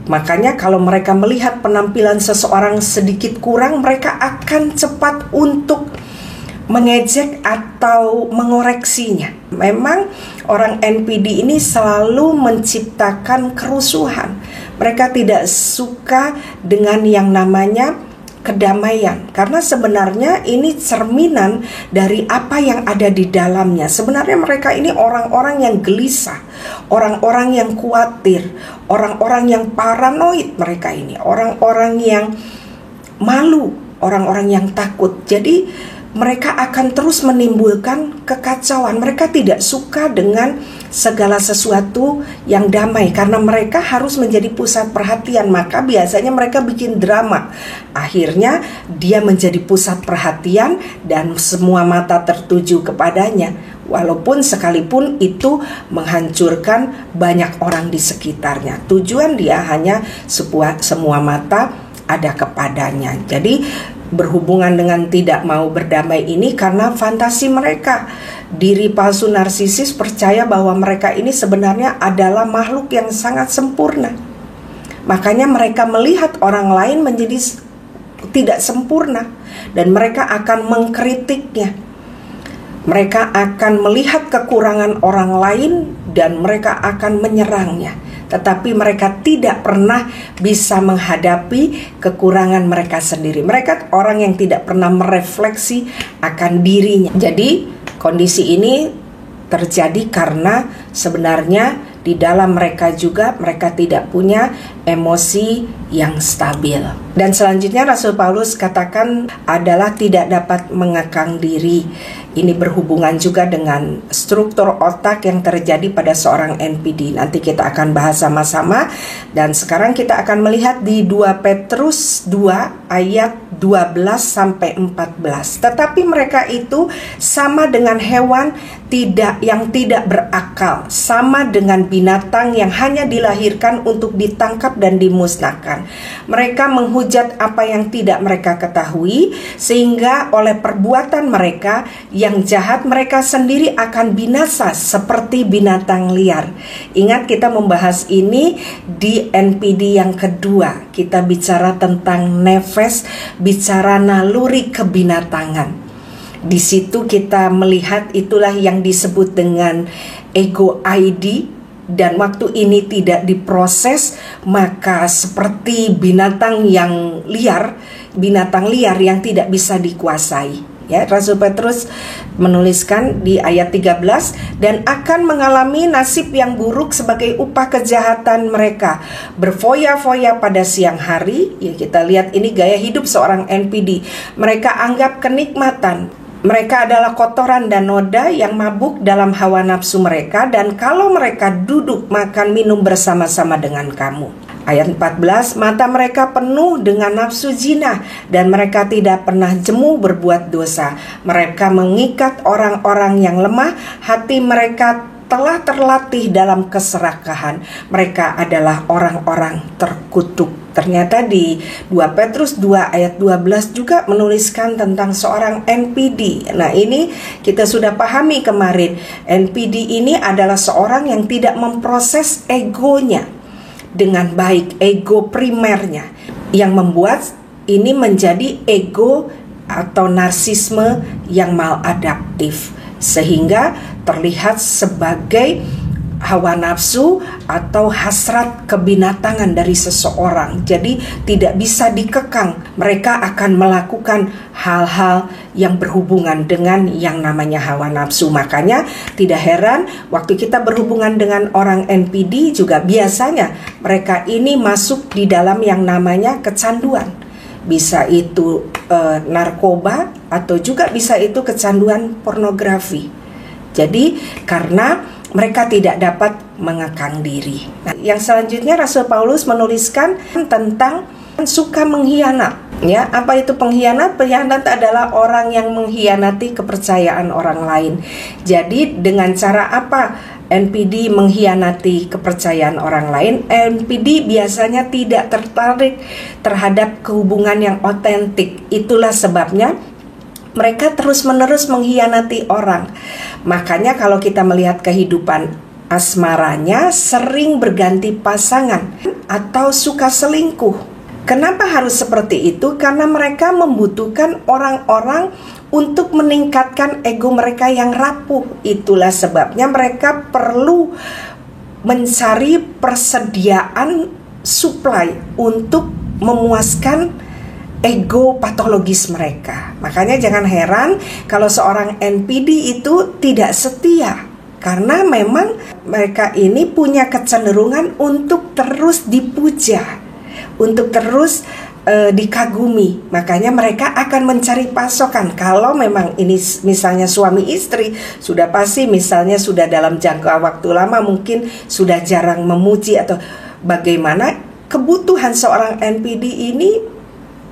A: Makanya kalau mereka melihat penampilan seseorang sedikit kurang, mereka akan cepat untuk mengejek atau mengoreksinya. Memang orang NPD ini selalu menciptakan kerusuhan. Mereka tidak suka dengan yang namanya kedamaian, karena sebenarnya ini cerminan dari apa yang ada di dalamnya. Sebenarnya mereka ini orang-orang yang gelisah, orang-orang yang khawatir, orang-orang yang paranoid. Mereka ini orang-orang yang malu, orang-orang yang takut. Jadi mereka akan terus menimbulkan kekacauan. Mereka tidak suka dengan segala sesuatu yang damai, karena mereka harus menjadi pusat perhatian. Maka biasanya mereka bikin drama. Akhirnya dia menjadi pusat perhatian dan semua mata tertuju kepadanya, walaupun sekalipun itu menghancurkan banyak orang di sekitarnya. Tujuan dia hanya semua mata ada kepadanya. Jadi berhubungan dengan tidak mau berdamai ini karena fantasi mereka. Diri palsu narsisis percaya bahwa mereka ini sebenarnya adalah makhluk yang sangat sempurna. Makanya mereka melihat orang lain menjadi tidak sempurna dan mereka akan mengkritiknya. Mereka akan melihat kekurangan orang lain dan mereka akan menyerangnya. Tetapi mereka tidak pernah bisa menghadapi kekurangan mereka sendiri. Mereka orang yang tidak pernah merefleksi akan dirinya. Jadi kondisi ini terjadi karena sebenarnya di dalam mereka juga mereka tidak punya emosi yang stabil. Dan selanjutnya Rasul Paulus katakan adalah tidak dapat mengekang diri. Ini berhubungan juga dengan struktur otak yang terjadi pada seorang NPD. Nanti kita akan bahas sama-sama. Dan sekarang kita akan melihat di 2 Petrus 2 ayat 12 sampai 14. Tetapi mereka itu sama dengan hewan yang tidak berakal, sama dengan binatang yang hanya dilahirkan untuk ditangkap dan dimusnahkan. Mereka menghujat apa yang tidak mereka ketahui, sehingga oleh perbuatan mereka yang jahat mereka sendiri akan binasa seperti binatang liar. Ingat, kita membahas ini di NPD yang kedua. Kita bicara tentang nefes, bicara naluri kebinatangan. Di situ kita melihat itulah yang disebut dengan ego ID, dan waktu ini tidak diproses maka seperti binatang liar yang tidak bisa dikuasai. Ya, Rasul Petrus menuliskan di ayat 13, dan akan mengalami nasib yang buruk sebagai upah kejahatan mereka, berfoya-foya pada siang hari. Ya, kita lihat ini gaya hidup seorang NPD. Mereka anggap kenikmatan. Mereka adalah kotoran dan noda yang mabuk dalam hawa nafsu mereka, dan kalau mereka duduk makan minum bersama-sama dengan kamu. Ayat 14, mata mereka penuh dengan nafsu zina, dan mereka tidak pernah jemu berbuat dosa. Mereka mengikat orang-orang yang lemah, hati mereka telah terlatih dalam keserakahan. Mereka adalah orang-orang terkutuk. Ternyata di 2 Petrus 2 ayat 12 juga menuliskan tentang seorang NPD. Nah, ini kita sudah pahami kemarin. NPD ini adalah seorang yang tidak memproses egonya dengan baik, ego primernya, yang membuat ini menjadi ego atau narsisme yang maladaptif, sehingga terlihat sebagai hawa nafsu atau hasrat kebinatangan dari seseorang. Jadi tidak bisa dikekang. Mereka akan melakukan hal-hal yang berhubungan dengan yang namanya hawa nafsu. Makanya tidak heran waktu kita berhubungan dengan orang NPD juga biasanya mereka ini masuk di dalam yang namanya kecanduan. Bisa itu narkoba, atau juga bisa itu kecanduan pornografi. Jadi karena mereka tidak dapat mengekang diri. Nah, yang selanjutnya Rasul Paulus menuliskan tentang suka mengkhianat. Ya, apa itu pengkhianat? Pengkhianat adalah orang yang mengkhianati kepercayaan orang lain. Jadi dengan cara apa NPD mengkhianati kepercayaan orang lain? NPD biasanya tidak tertarik terhadap hubungan yang otentik. Itulah sebabnya mereka terus-menerus mengkhianati orang. Makanya kalau kita melihat kehidupan asmaranya sering berganti pasangan atau suka selingkuh. Kenapa harus seperti itu? Karena mereka membutuhkan orang-orang untuk meningkatkan ego mereka yang rapuh. Itulah sebabnya mereka perlu mencari persediaan supply untuk memuaskan ego patologis mereka. Makanya jangan heran kalau seorang NPD itu tidak setia, karena memang mereka ini punya kecenderungan untuk terus dipuja, untuk terus dikagumi. Makanya mereka akan mencari pasokan. Kalau memang ini misalnya suami istri, sudah pasti misalnya sudah dalam jangka waktu lama mungkin sudah jarang memuji atau bagaimana, kebutuhan seorang NPD ini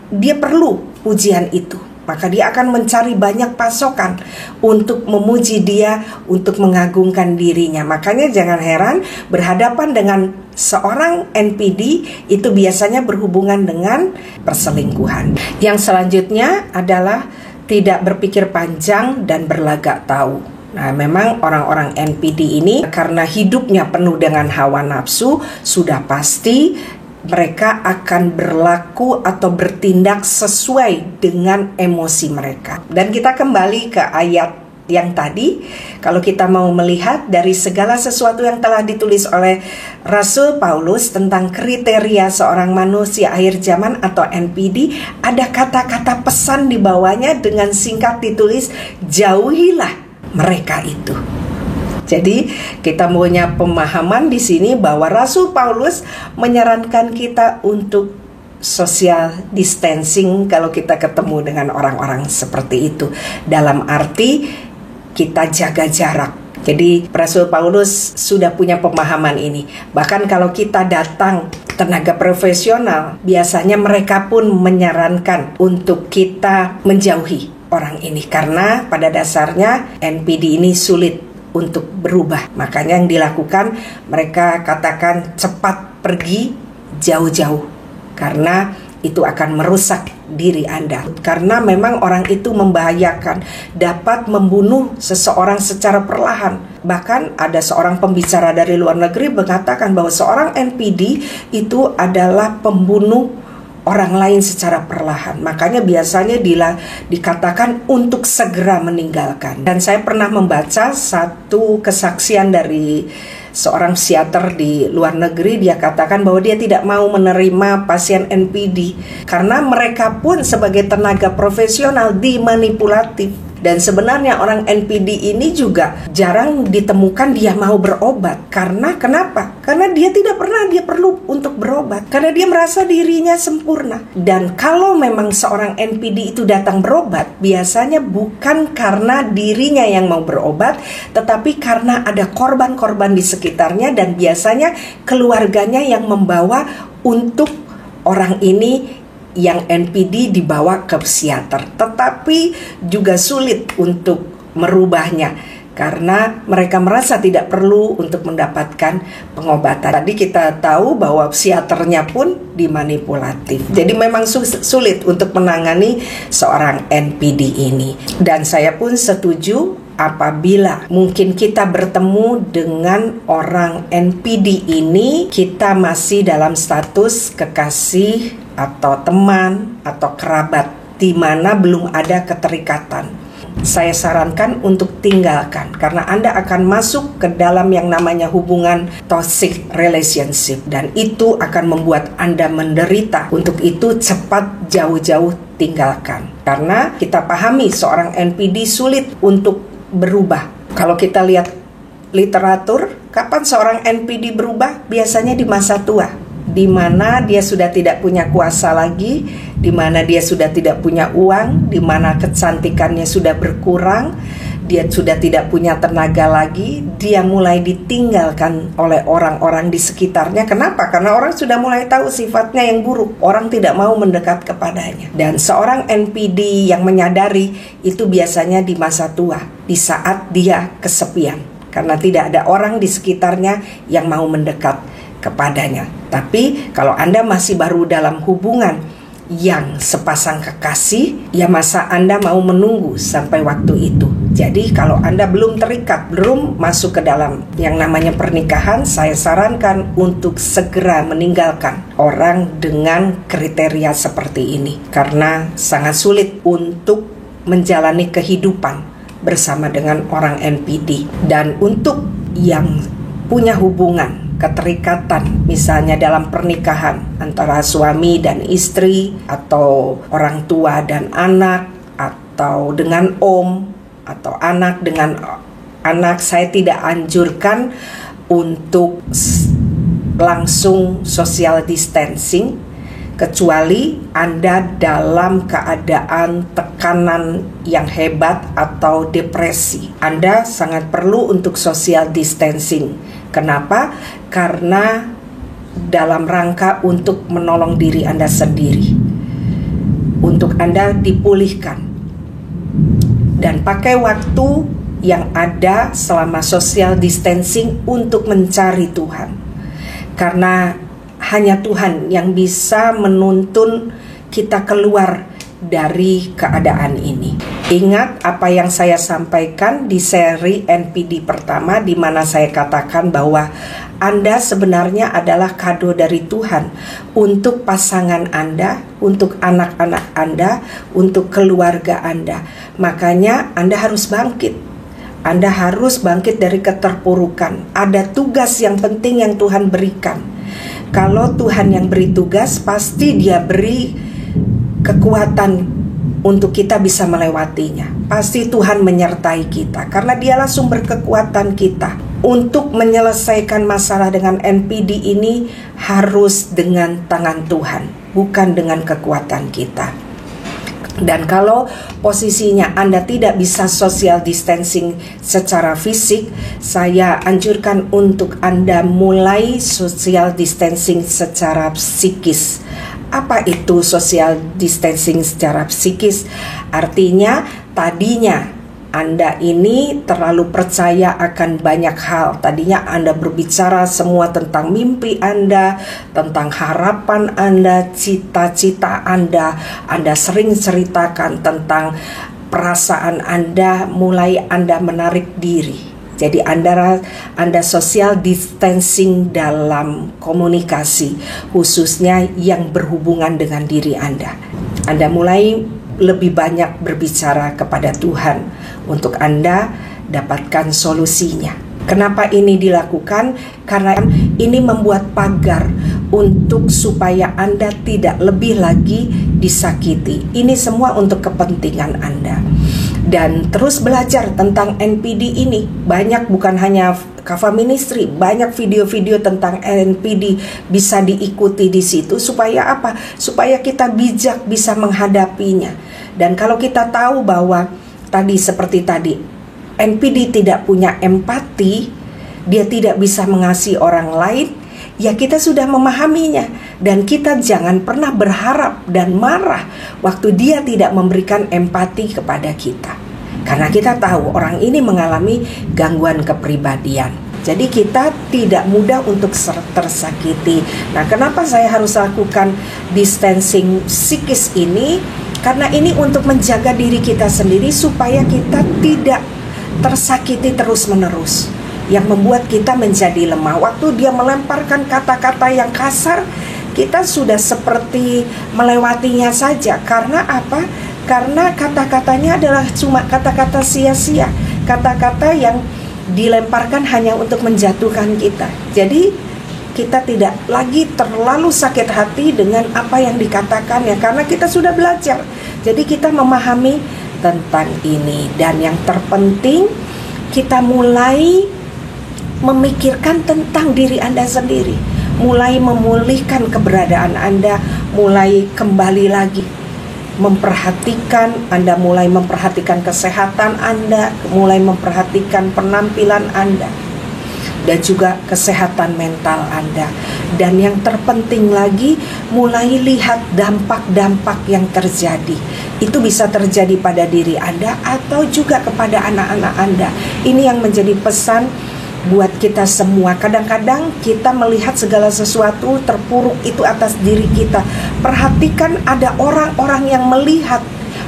A: dia perlu pujian itu, maka dia akan mencari banyak pasokan untuk memuji dia, untuk mengagungkan dirinya. Makanya jangan heran berhadapan dengan seorang NPD itu biasanya berhubungan dengan perselingkuhan. Yang selanjutnya adalah tidak berpikir panjang dan berlagak tahu. Nah, memang orang-orang NPD ini karena hidupnya penuh dengan hawa nafsu, sudah pasti mereka akan berlaku atau bertindak sesuai dengan emosi mereka. Dan kita kembali ke ayat yang tadi, kalau kita mau melihat dari segala sesuatu yang telah ditulis oleh Rasul Paulus tentang kriteria seorang manusia akhir zaman atau NPD, ada kata-kata pesan di bawahnya dengan singkat ditulis, jauhilah mereka itu. Jadi kita punya pemahaman di sini bahwa Rasul Paulus menyarankan kita untuk social distancing kalau kita ketemu dengan orang-orang seperti itu. Dalam arti kita jaga jarak. Jadi Rasul Paulus sudah punya pemahaman ini. Bahkan kalau kita datang tenaga profesional, biasanya mereka pun menyarankan untuk kita menjauhi orang ini. Karena pada dasarnya NPD ini sulit untuk berubah. Makanya yang dilakukan, mereka katakan cepat pergi jauh-jauh, karena itu akan merusak diri Anda. Karena memang orang itu membahayakan, dapat membunuh seseorang secara perlahan. Bahkan ada seorang pembicara dari luar negeri mengatakan bahwa seorang NPD itu adalah pembunuh orang lain secara perlahan. Makanya biasanya dikatakan untuk segera meninggalkan. Dan saya pernah membaca satu kesaksian dari seorang psikiater di luar negeri. Dia katakan bahwa dia tidak mau menerima pasien NPD karena mereka pun sebagai tenaga profesional dimanipulatif. Dan sebenarnya orang NPD ini juga jarang ditemukan dia mau berobat. Karena kenapa? Karena dia tidak pernah dia perlu untuk berobat. Karena dia merasa dirinya sempurna. Dan kalau memang seorang NPD itu datang berobat, biasanya bukan karena dirinya yang mau berobat, tetapi karena ada korban-korban di sekitarnya, dan biasanya keluarganya yang membawa untuk orang ini yang NPD dibawa ke psikiater. Tetapi juga sulit untuk merubahnya karena mereka merasa tidak perlu untuk mendapatkan pengobatan. Tadi kita tahu bahwa psikiaternya pun dimanipulatif. Jadi memang sulit untuk menangani seorang NPD ini. Dan saya pun setuju apabila mungkin kita bertemu dengan orang NPD ini, kita masih dalam status kekasih atau teman atau kerabat di mana belum ada keterikatan. Saya sarankan untuk tinggalkan, karena Anda akan masuk ke dalam yang namanya hubungan toxic relationship, dan itu akan membuat Anda menderita. Untuk itu cepat jauh-jauh tinggalkan. Karena kita pahami seorang NPD sulit untuk berubah. Kalau kita lihat literatur, kapan seorang NPD berubah? Biasanya di masa tua, di mana dia sudah tidak punya kuasa lagi, di mana dia sudah tidak punya uang, di mana kecantikannya sudah berkurang, dia sudah tidak punya tenaga lagi, dia mulai ditinggalkan oleh orang-orang di sekitarnya. Kenapa? Karena orang sudah mulai tahu sifatnya yang buruk, orang tidak mau mendekat kepadanya. Dan seorang NPD yang menyadari itu biasanya di masa tua, di saat dia kesepian, karena tidak ada orang di sekitarnya yang mau mendekat kepadanya. Tapi kalau Anda masih baru dalam hubungan yang sepasang kekasih, ya masa Anda mau menunggu sampai waktu itu. Jadi kalau Anda belum terikat, belum masuk ke dalam yang namanya pernikahan, saya sarankan untuk segera meninggalkan orang dengan kriteria seperti ini, karena sangat sulit untuk menjalani kehidupan bersama dengan orang NPD. Dan untuk yang punya hubungan keterikatan, misalnya dalam pernikahan antara suami dan istri, atau orang tua dan anak, atau dengan om, atau anak dengan anak, saya tidak anjurkan untuk langsung social distancing, kecuali Anda dalam keadaan tekanan yang hebat atau depresi. Anda sangat perlu untuk social distancing. Kenapa? Karena dalam rangka untuk menolong diri Anda sendiri, untuk Anda dipulihkan, dan pakai waktu yang ada selama social distancing untuk mencari Tuhan. Karena hanya Tuhan yang bisa menuntun kita keluar dari keadaan ini. Ingat apa yang saya sampaikan di seri NPD pertama, di mana saya katakan bahwa Anda sebenarnya adalah kado dari Tuhan untuk pasangan Anda, untuk anak-anak Anda, untuk keluarga Anda. Makanya Anda harus bangkit. Anda harus bangkit dari keterpurukan. Ada tugas yang penting yang Tuhan berikan. Kalau Tuhan yang beri tugas, pasti Dia beri kekuatan untuk kita bisa melewatinya. Pasti Tuhan menyertai kita karena Dialah sumber kekuatan kita. Untuk menyelesaikan masalah dengan NPD ini harus dengan tangan Tuhan, bukan dengan kekuatan kita. Dan kalau posisinya Anda tidak bisa social distancing secara fisik, saya anjurkan untuk Anda mulai social distancing secara psikis. Apa itu social distancing secara psikis? Artinya tadinya Anda ini terlalu percaya akan banyak hal. Tadinya Anda berbicara semua tentang mimpi Anda, tentang harapan Anda, cita-cita Anda. Anda sering ceritakan tentang perasaan Anda, mulai Anda menarik diri. Jadi Anda social distancing dalam komunikasi, khususnya yang berhubungan dengan diri Anda. Anda mulai lebih banyak berbicara kepada Tuhan untuk Anda dapatkan solusinya. Kenapa ini dilakukan? Karena ini membuat pagar untuk supaya Anda tidak lebih lagi disakiti. Ini semua untuk kepentingan Anda. Dan terus belajar tentang NPD ini. Banyak, bukan hanya Kava Ministry, banyak video-video tentang NPD bisa diikuti di situ. Supaya apa? Supaya kita bijak bisa menghadapinya. Dan kalau kita tahu bahwa seperti tadi, NPD tidak punya empati, dia tidak bisa mengasihi orang lain, ya kita sudah memahaminya. Dan kita jangan pernah berharap dan marah waktu dia tidak memberikan empati kepada kita. Karena kita tahu orang ini mengalami gangguan kepribadian. Jadi kita tidak mudah untuk tersakiti. Nah, kenapa saya harus lakukan distancing psikis ini? Karena ini untuk menjaga diri kita sendiri supaya kita tidak tersakiti terus-menerus, yang membuat kita menjadi lemah. Waktu dia melemparkan kata-kata yang kasar, kita sudah seperti melewatinya saja. Karena apa? Karena kata-katanya adalah cuma kata-kata sia-sia, kata-kata yang dilemparkan hanya untuk menjatuhkan kita. Jadi kita tidak lagi terlalu sakit hati dengan apa yang dikatakannya, karena kita sudah belajar. Jadi kita memahami tentang ini. Dan yang terpenting, kita mulai memikirkan tentang diri Anda sendiri, mulai memulihkan keberadaan Anda, mulai kembali lagi memperhatikan Anda, mulai memperhatikan kesehatan Anda, mulai memperhatikan penampilan Anda, dan juga kesehatan mental Anda. Dan yang terpenting lagi, mulai lihat dampak-dampak yang terjadi. Itu bisa terjadi pada diri Anda atau juga kepada anak-anak Anda. Ini yang menjadi pesan buat kita semua. Kadang-kadang kita melihat segala sesuatu terpuruk itu atas diri kita. Perhatikan, ada orang-orang yang melihat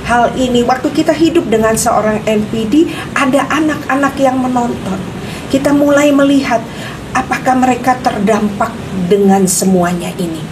A: hal ini. Waktu kita hidup dengan seorang NPD, ada anak-anak yang menonton. Kita mulai melihat apakah mereka terdampak dengan semuanya ini.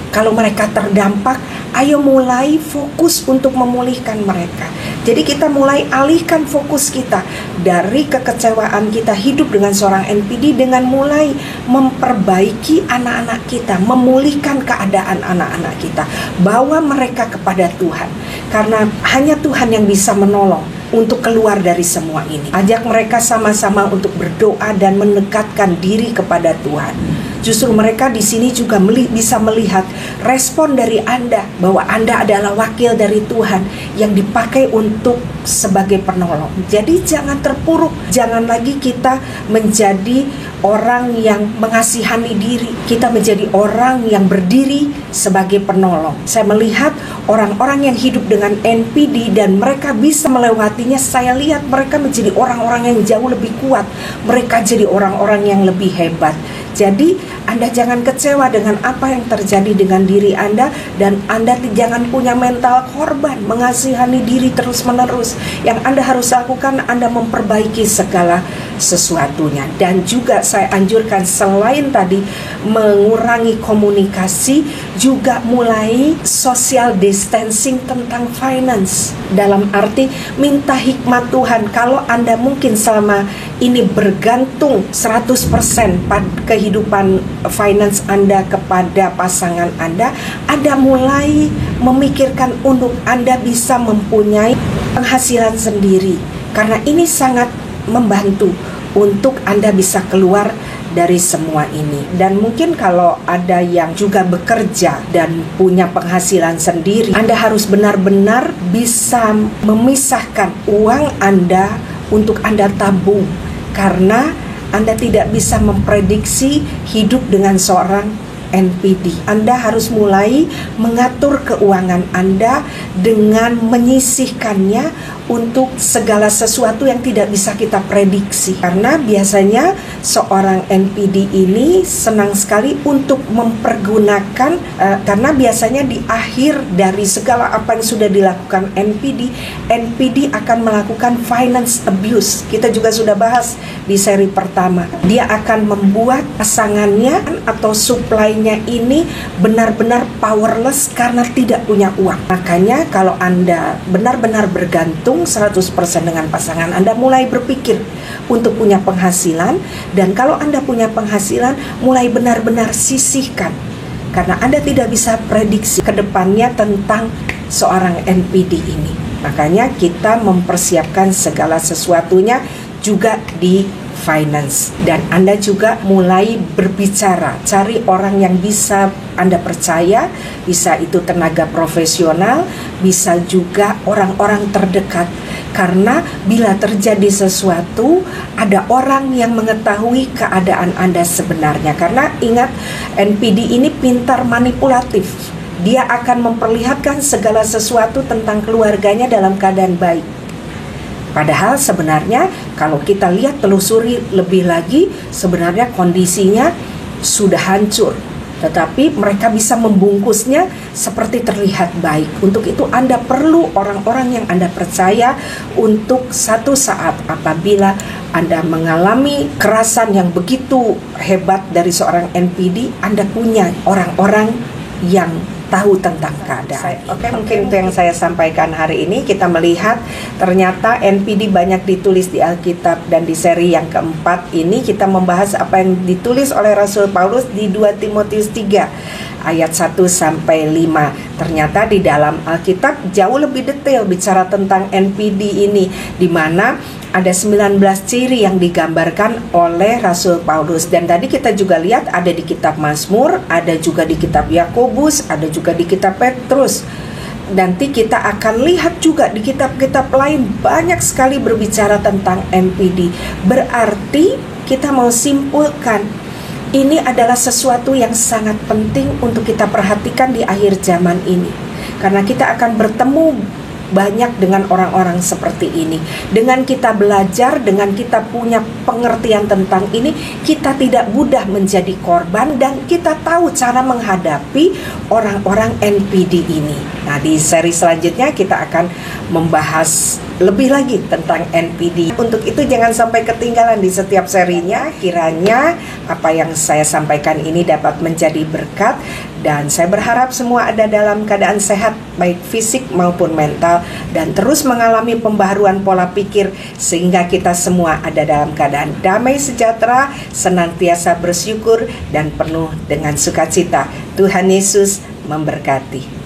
A: Kalau mereka terdampak, ayo mulai fokus untuk memulihkan mereka. Jadi kita mulai alihkan fokus kita dari kekecewaan kita hidup dengan seorang NPD, dengan mulai memperbaiki anak-anak kita, memulihkan keadaan anak-anak kita, bawa mereka kepada Tuhan. Karena hanya Tuhan yang bisa menolong untuk keluar dari semua ini. Ajak mereka sama-sama untuk berdoa dan mendekatkan diri kepada Tuhan. Justru mereka di sini juga bisa melihat respon dari Anda, bahwa Anda adalah wakil dari Tuhan yang dipakai untuk sebagai penolong. Jadi jangan terpuruk, jangan lagi kita menjadi orang yang mengasihani diri. Kita menjadi orang yang berdiri sebagai penolong. Saya melihat orang-orang yang hidup dengan NPD dan mereka bisa melewatinya. Saya lihat mereka menjadi orang-orang yang jauh lebih kuat. Mereka jadi orang-orang yang lebih hebat. Jadi Anda jangan kecewa dengan apa yang terjadi dengan diri Anda, dan Anda jangan punya mental korban, mengasihani diri terus-menerus. Yang Anda harus lakukan, Anda memperbaiki segala sesuatunya. Dan juga saya anjurkan, selain tadi mengurangi komunikasi, juga mulai social distancing tentang finance. Dalam arti minta hikmat Tuhan. Kalau Anda mungkin selama ini bergantung 100% pada kehidupan kehidupan finance Anda kepada pasangan Anda mulai memikirkan untuk Anda bisa mempunyai penghasilan sendiri. Karena ini sangat membantu untuk Anda bisa keluar dari semua ini. Dan mungkin kalau ada yang juga bekerja dan punya penghasilan sendiri, Anda harus benar-benar bisa memisahkan uang Anda untuk Anda tabung, karena Anda tidak bisa memprediksi hidup dengan seorang NPD. Anda harus mulai mengatur keuangan Anda dengan menyisihkannya untuk segala sesuatu yang tidak bisa kita prediksi. Karena biasanya seorang NPD ini senang sekali untuk mempergunakan, karena biasanya di akhir dari segala apa yang sudah dilakukan NPD akan melakukan finance abuse. Kita juga sudah bahas di seri pertama. Dia akan membuat pasangannya atau supply-nya ini benar-benar powerless karena tidak punya uang. Makanya kalau Anda benar-benar bergantung 100% dengan pasangan Anda, mulai berpikir untuk punya penghasilan. Dan kalau Anda punya penghasilan, mulai benar-benar sisihkan, karena Anda tidak bisa prediksi ke depannya tentang seorang NPD ini. Makanya kita mempersiapkan segala sesuatunya juga di finance. Dan Anda juga mulai berbicara, cari orang yang bisa Anda percaya, bisa itu tenaga profesional, bisa juga orang-orang terdekat. Karena bila terjadi sesuatu, ada orang yang mengetahui keadaan Anda sebenarnya. Karena ingat, NPD ini pintar manipulatif. Dia akan memperlihatkan segala sesuatu tentang keluarganya dalam keadaan baik. Padahal sebenarnya kalau kita lihat, telusuri lebih lagi, sebenarnya kondisinya sudah hancur. Tetapi mereka bisa membungkusnya seperti terlihat baik. Untuk itu Anda perlu orang-orang yang Anda percaya untuk satu saat apabila Anda mengalami kerasan yang begitu hebat dari seorang NPD, Anda punya orang-orang yang tahu tentang keadaan. Oke, mungkin itu yang saya sampaikan hari ini. Kita melihat ternyata NPD banyak ditulis di Alkitab, dan di seri yang keempat ini kita membahas apa yang ditulis oleh Rasul Paulus di 2 Timotius 3 ayat 1 sampai 5. Ternyata di dalam Alkitab jauh lebih detail bicara tentang NPD ini, di mana ada 19 ciri yang digambarkan oleh Rasul Paulus. Dan tadi kita juga lihat ada di kitab Mazmur, ada juga di kitab Yakobus, ada juga di kitab Petrus. Nanti kita akan lihat juga di kitab-kitab lain banyak sekali berbicara tentang NPD. Berarti kita mau simpulkan, ini adalah sesuatu yang sangat penting untuk kita perhatikan di akhir zaman ini. Karena kita akan bertemu banyak dengan orang-orang seperti ini. Dengan kita belajar, dengan kita punya pengertian tentang ini, kita tidak mudah menjadi korban, dan kita tahu cara menghadapi orang-orang NPD ini. Nah, di seri selanjutnya kita akan membahas lebih lagi tentang NPD. Untuk itu jangan sampai ketinggalan di setiap serinya. Kiranya apa yang saya sampaikan ini dapat menjadi berkat, dan saya berharap semua ada dalam keadaan sehat, baik fisik maupun mental, dan terus mengalami pembaharuan pola pikir sehingga kita semua ada dalam keadaan damai sejahtera, senantiasa bersyukur, dan penuh dengan sukacita. Tuhan Yesus memberkati.